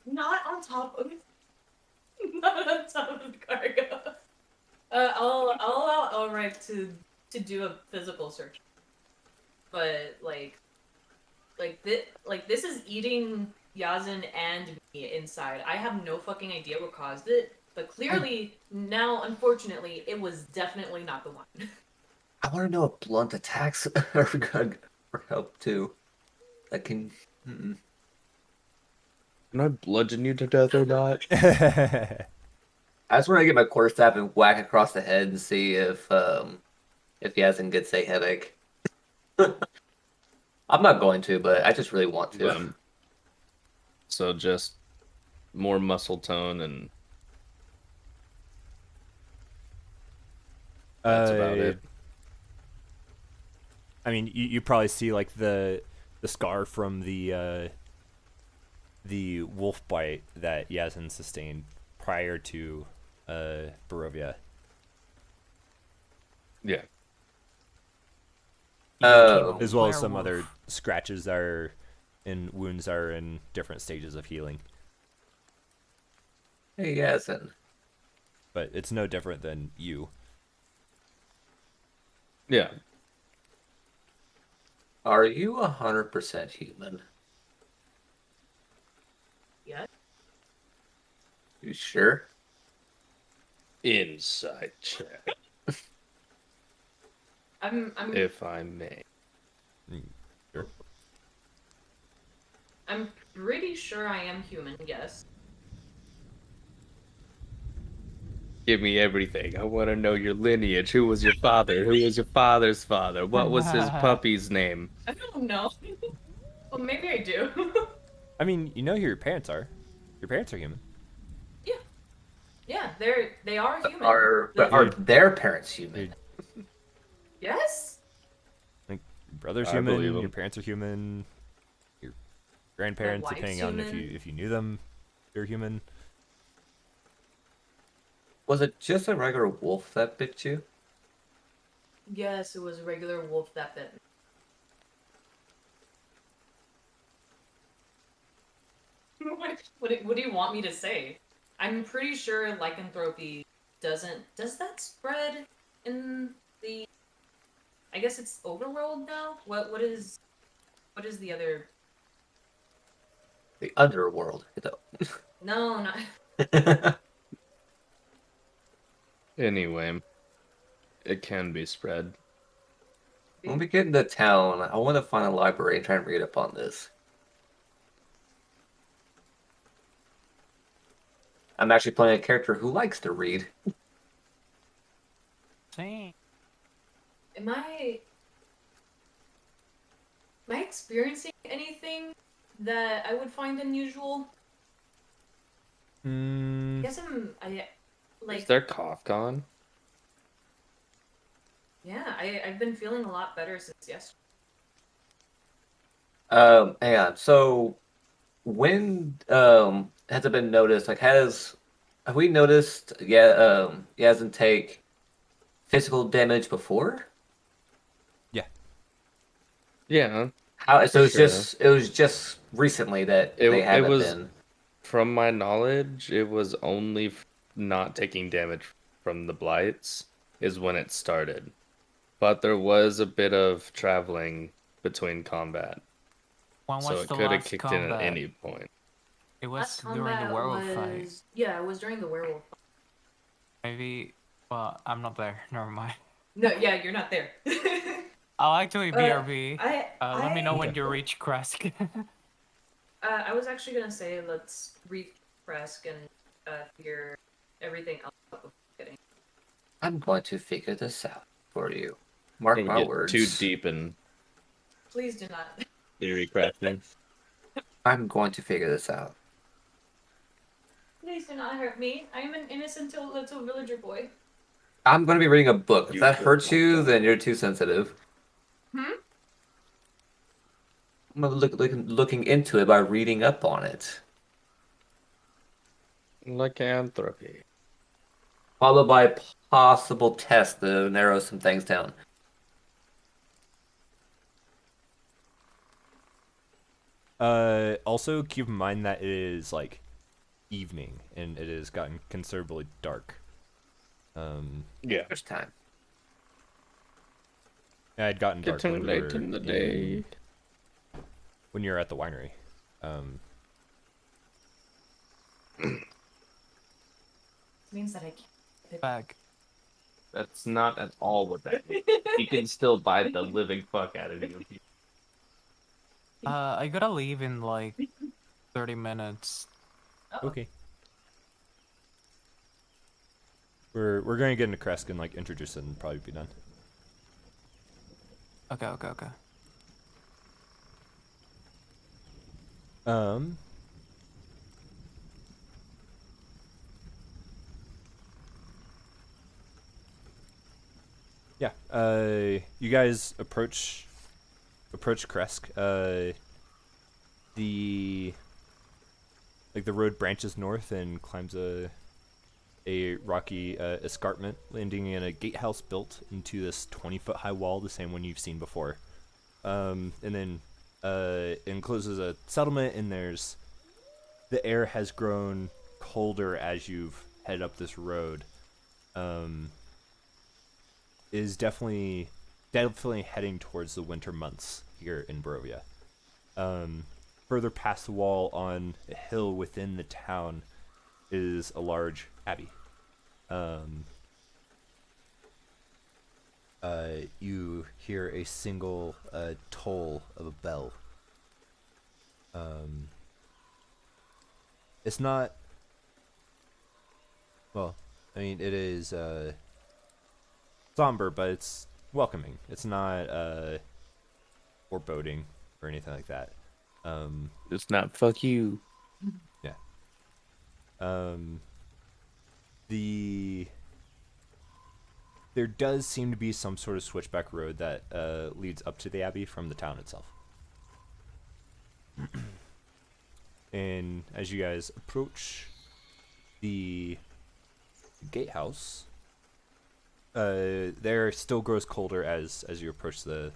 not on top of not on top of the cargo. I'll allow Elric to do a physical search, but this is eating Yazin and me inside. I have no fucking idea what caused it, but clearly now, unfortunately, it was definitely not the one. I want to know if blunt attacks are good for help too. That can. Mm-mm. Can I bludgeon you to death or not? I just want to get my quarterstaff and whack across the head and see if Yazin gets a headache. I'm not going to, but I just really want to. So just more muscle tone and that's about it. I mean, you probably see like the scar from the wolf bite that Yazin sustained prior to Barovia. Yeah. As well as some other scratches that are and wounds are in different stages of healing. Hey, Yazin. But it's no different than you. Yeah. Are you 100% human? Yeah. You sure? Inside check, I'm if I may. Sure. I'm pretty sure I am human. Yes. Give me everything. I want to know your lineage. Who was your father? Who was your father's father? What was his puppy's name? I don't know. Well, maybe I do. I mean, you know who your parents are. Your parents are human. Yeah, they are human. But are their parents human? Yes. Like your brother's I human, believe 'em. your parents are human, your grandparents, wife's depending on human. if you knew them, they're human. Was it just a regular wolf that bit you? Yes, it was a regular wolf that bit me. What do you want me to say? I'm pretty sure lycanthropy doesn't. Does that spread in the? I guess it's overworld now. What is the other? The underworld, though. No, not. Anyway, it can be spread. When we get into town, I want to find a library and try and read up on this. I'm actually playing a character who likes to read. Same. Am I experiencing anything that I would find unusual? I guess Is there cough gone? Yeah, I've been feeling a lot better since yesterday. Hang on. So, when has it been noticed? Like, have we noticed? Yeah, Yazin take physical damage before. Yeah. How? So For it was just recently that they haven't was been. from my knowledge, it was only not taking damage from the blights is when it started. But there was a bit of traveling between combat. When So was it the could have last kicked in combat? at any point. It Last was during the combat werewolf fight. was yeah, it was during the werewolf. Maybe. Well, I'm not there. Never mind. No, yeah, you're not there. I'll actually BRB. Let me know when I- you reach Kresk. I was actually gonna say let's read Kresk and figure everything else out before getting. I'm going to figure this out for you. Mark Don't my get words. too deep in Please do not. theory crafting. I'm going to figure this out. Please do not hurt me. I'm an innocent little villager boy. I'm gonna be reading a book. If that hurts you, then you're too sensitive. Hmm? I'm gonna looking into it by reading up on it, Lycanthropy. followed by a possible test to narrow some things down. Also keep in mind that it is like evening and it has gotten considerably dark. Yeah. First time. It had gotten dark Getting when we late were in the day. when you were at the winery. Means that I can't. Back. That's not at all what that means. You can still bite the living fuck out of you. I gotta leave in like 30 minutes. Oh. Okay. We're gonna get into Kresk and like introduce it and probably be done. Okay, okay, okay. Yeah. You guys approach Kresk. The road branches north and climbs a rocky escarpment, landing in a gatehouse built into this 20-foot high wall, the same one you've seen before. And then it encloses a settlement, and the air has grown colder as you've headed up this road. Is definitely heading towards the winter months here in Barovia. Further past the wall on a hill within the town is a large abbey. You hear a single toll of a bell. It's not... Well, I mean, it is somber, but it's welcoming. It's not foreboding or anything like that. It's not fuck you. Yeah. There does seem to be some sort of switchback road that leads up to the abbey from the town itself. And as you guys approach the gatehouse, there still grows colder as you approach the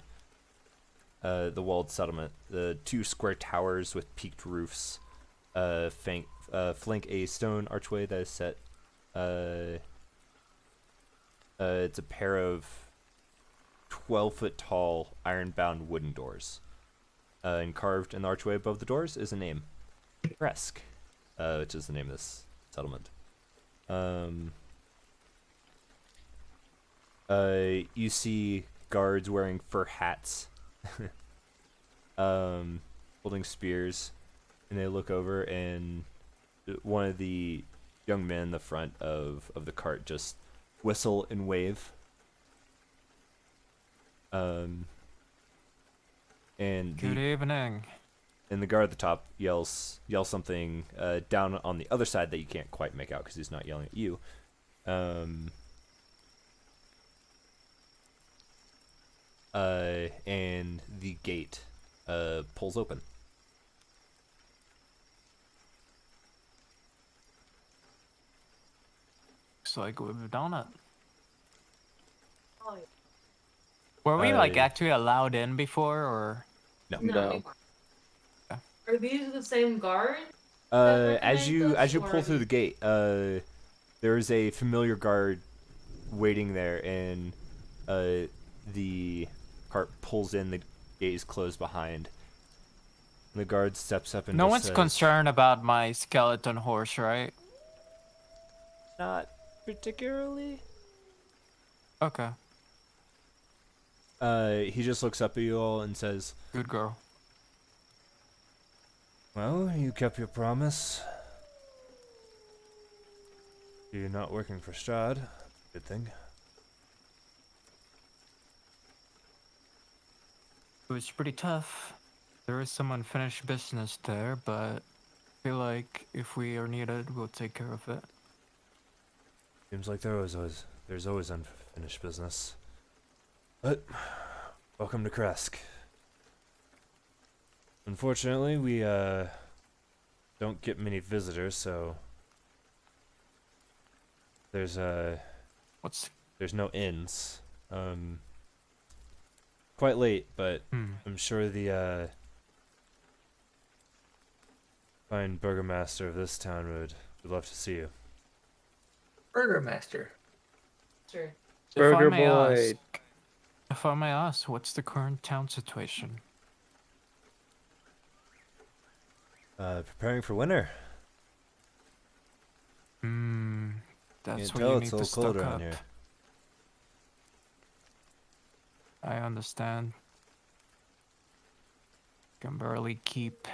walled settlement. The two square towers with peaked roofs flank a stone archway that is set. It's a pair of 12-foot tall iron-bound wooden doors. And carved in the archway above the doors is a name, Kresk, which is the name of this settlement. You see guards wearing fur hats, holding spears, and they look over, and one of the young men in the front of the cart just whistle and wave. And Good evening. and the guard at the top yells something down on the other side that you can't quite make out because he's not yelling at you. And the gate pulls open. Looks like we've done it. Oh, Were we like Uh, actually allowed in before, or? No. No. Are these the same guards? As you recognize us, or pull are through the these- gate, there is a familiar guard waiting there, and the cart pulls in. The gate is closed behind. The guard steps up and No just one's says, concerned about my skeleton horse, right? Not particularly. Okay, He just looks up at you all and says, good girl. "Well, you kept your promise. You're not working for Strahd. Good thing." It was pretty tough. There is some unfinished business there, but I feel like if we are needed, we'll take care of it. Seems like there always was. there's always unfinished business. But welcome to Kresk. Unfortunately, we don't get many visitors, so there's no inns. Quite late, but I'm sure the fine burgomaster of this town would love to see you. Burgermaster. Sure. Burger boy. If I may ask, what's the current town situation? Preparing for winter. That's Can't where tell, you it's need a to little cold stock around up. here. I understand. Can barely keep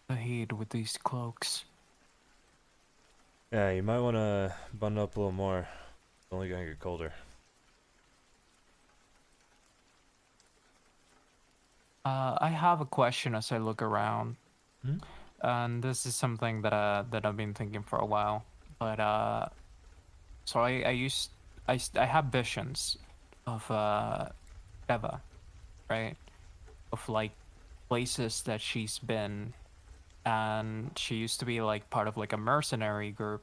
the heat with these cloaks. Yeah, you might want to bundle up a little more. It's only gonna get colder. I have a question as I look around, Hmm? and this is something that I've been thinking for a while. But so I have visions of Eva, right? Of like places that she's been, and she used to be like part of like a mercenary group.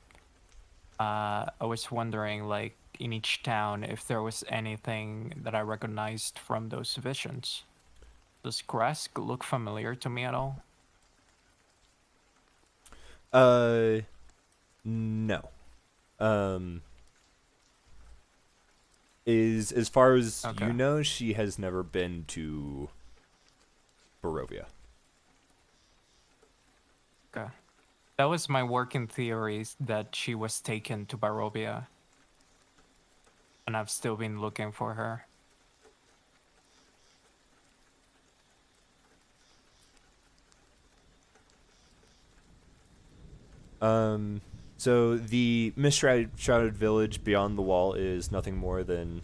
I was wondering, like, in each town, if there was anything that I recognized from those visions. Does Kresk look familiar to me at all? No. Is as far as Okay. you know, she has never been to Barovia. Okay. That was my working theories, that she was taken to Barovia. And I've still been looking for her. So the mist-shrouded village beyond the wall is nothing more than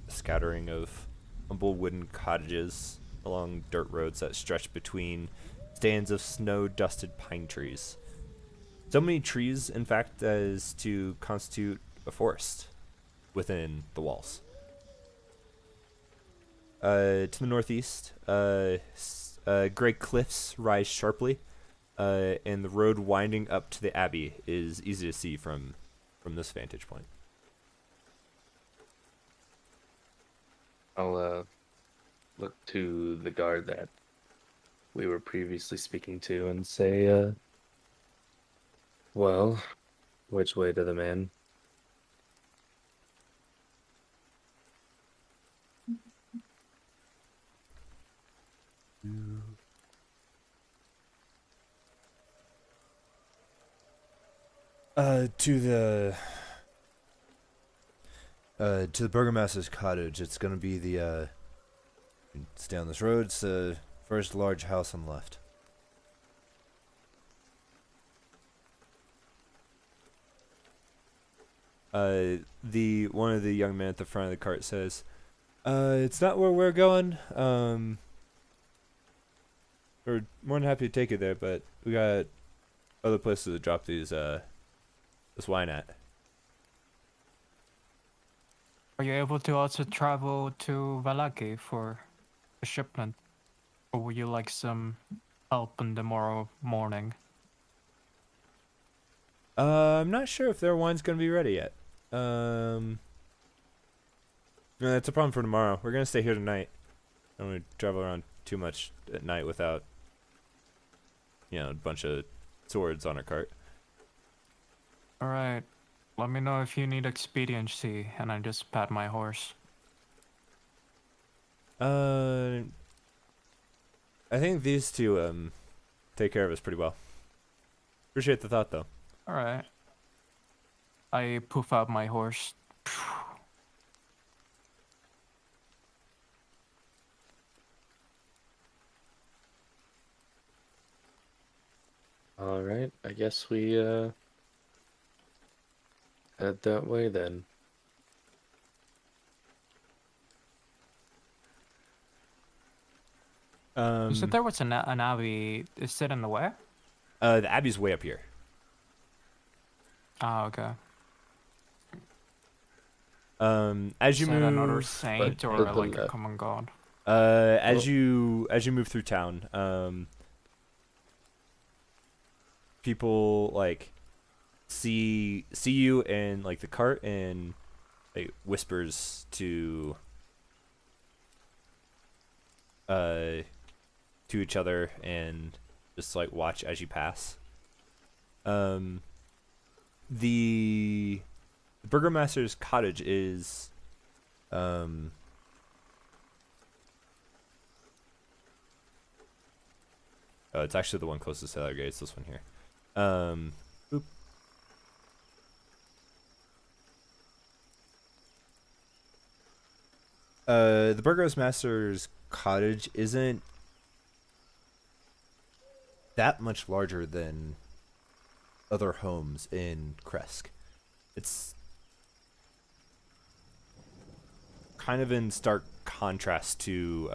a scattering of humble wooden cottages along dirt roads that stretch between stands of snow-dusted pine trees. So many trees, in fact, as to constitute a forest within the walls. To the northeast, gray cliffs rise sharply, and the road winding up to the abbey is easy to see from this vantage point. I'll look to the guard that we were previously speaking to and say, well, which way to the man? To the burgomaster's cottage. It's gonna be the it's down this road. It's the first large house on the left. The one of the young men at the front of the cart says, it's not where we're going. We're more than happy to take you there, but we got other places to drop this wine at. Are you able to also travel to Valaki for a shipment? Or would you like some help in tomorrow morning? I'm not sure if their wine's gonna be ready yet. No, that's a problem for tomorrow. We're gonna stay here tonight. I don't want to travel around too much at night without, a bunch of swords on our cart. Alright. Let me know if you need expediency, and I just pat my horse. I think these two take care of us pretty well. Appreciate the thought, though. Alright. I poof out my horse. All right, I guess we head that way then. You said there was an abbey. Is it in the way? The abbey's way up here. Oh, okay. As you Is that another move, saint to or the like a left. common god? as you move through town, people like see you in like the cart and like whispers to each other and just like watch as you pass. The burgomaster's cottage is oh, it's actually the one closest to the other gate. It's this one here. Oop. The burgomaster's cottage isn't that much larger than other homes in Kresk. It's kind of in stark contrast to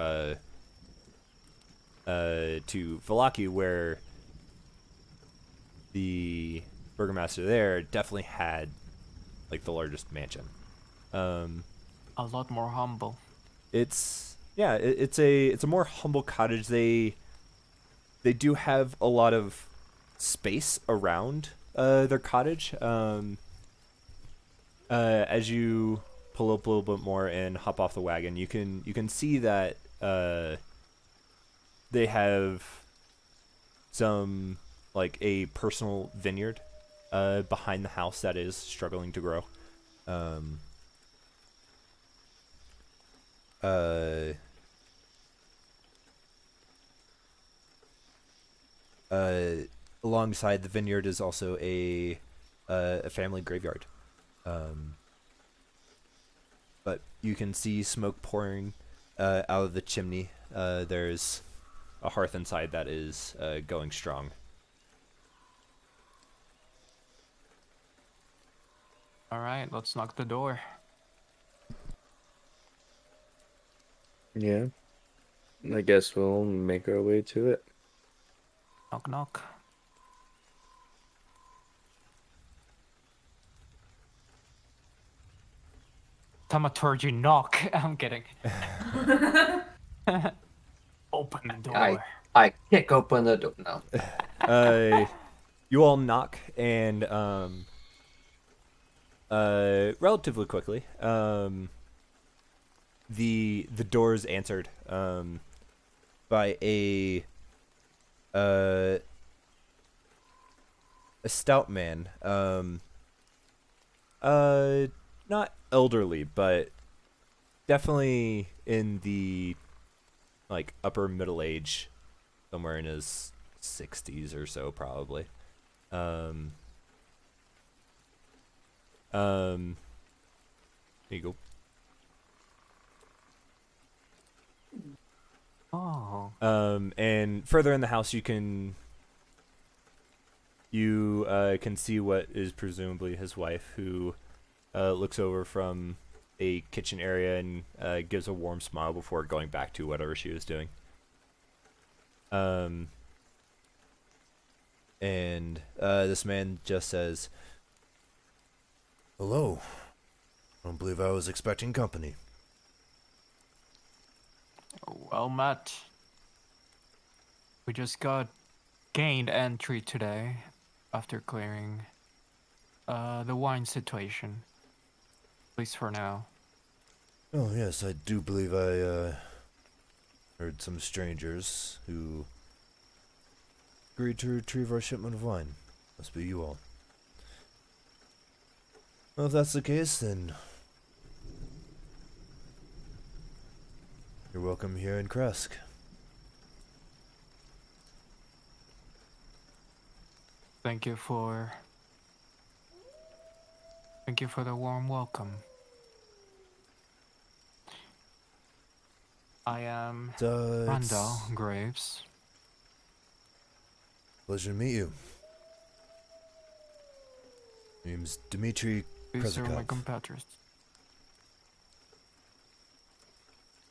Valaki, where the burgomaster there definitely had like the largest mansion. A lot more humble. It's a more humble cottage. They do have a lot of space around their cottage. As you pull up a little bit more and hop off the wagon, you can see that they have some like a personal vineyard behind the house that is struggling to grow. Alongside the vineyard is also a family graveyard. But you can see smoke pouring out of the chimney. There's a hearth inside that is going strong. All right, let's knock the door. Yeah. I guess we'll make our way to it. Knock, knock. Thaumaturgy, knock. I'm kidding. Open the door. I kick open the door. No. You all knock, and relatively quickly, the door is answered by a stout man. Not elderly, but definitely in the like upper middle age, somewhere in his 60s or so, probably. There you go. Oh. And further in the house, you can see what is presumably his wife, who looks over from a kitchen area and gives a warm smile before going back to whatever she was doing. And this man just says, Hello. I don't believe I was expecting company. Well met. We just gained entry today after clearing the wine situation. At least for now. Oh, yes, I do believe I heard some strangers who agreed to retrieve our shipment of wine. Must be you all. Well, if that's the case, then you're welcome here in Kresk. Thank you for the warm welcome. I am Randall Graves. Pleasure to meet you. Name's Dmitry These are my Krezikov. compatriots.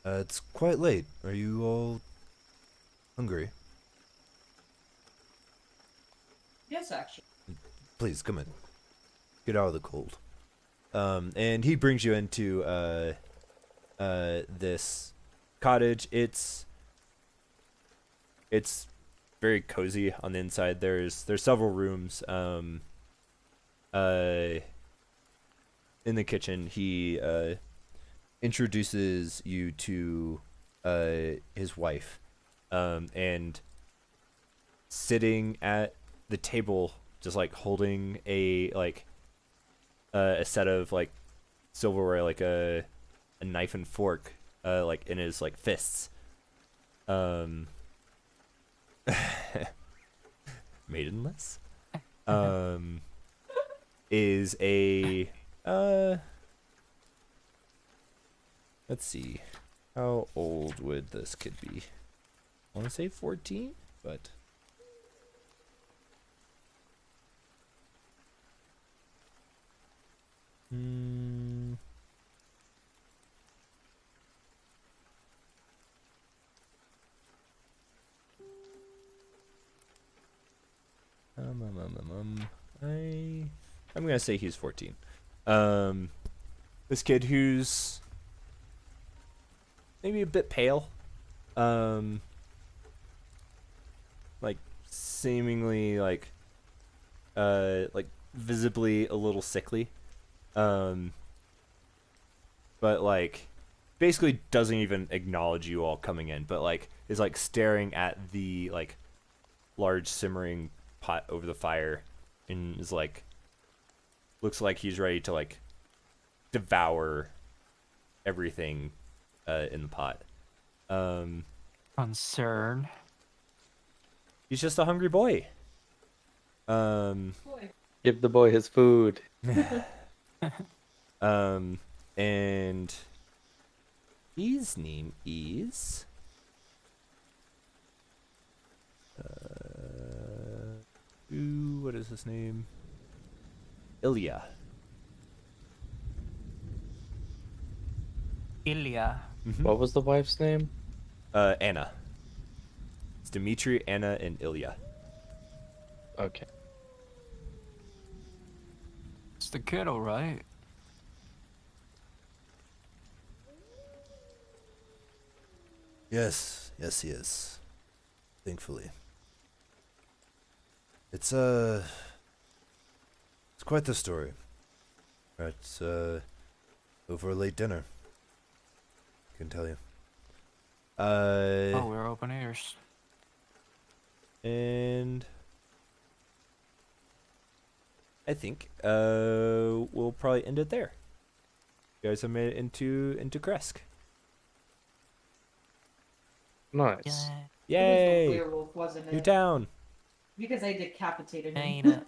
It's quite late. Are you all hungry? Yes, actually. Please, come in. Get out of the cold. And he brings you into this cottage. It's very cozy on the inside. There's several rooms. In the kitchen, he introduces you to his wife, and sitting at the table, just like holding a set of like silverware, like a knife and fork, like in his like fists. Maidenless. Is a let's see, how old would this kid be? I want to say 14, but I'm gonna say he's 14. This kid who's maybe a bit pale, like seemingly like visibly a little sickly, but like basically doesn't even acknowledge you all coming in, but like is like staring at the like large simmering pot over the fire, and is like looks like he's ready to like devour everything in the pot. Concern. He's just a hungry boy. Boy. Give the boy his food. And his name is what is his name? Ilya. Ilya. What was the wife's name? Anna. It's Dimitri, Anna, and Ilya. Okay. It's the kiddo, right? Yes, yes, he is. Thankfully. It's quite the story. It's over a late dinner. I can tell you. Oh, we're open ears. And I think we'll probably end it there. You guys have made it into Kresk. Nice. Yeah. It was the Yay! werewolf, wasn't New it? town. Because I decapitated him. Ain't it?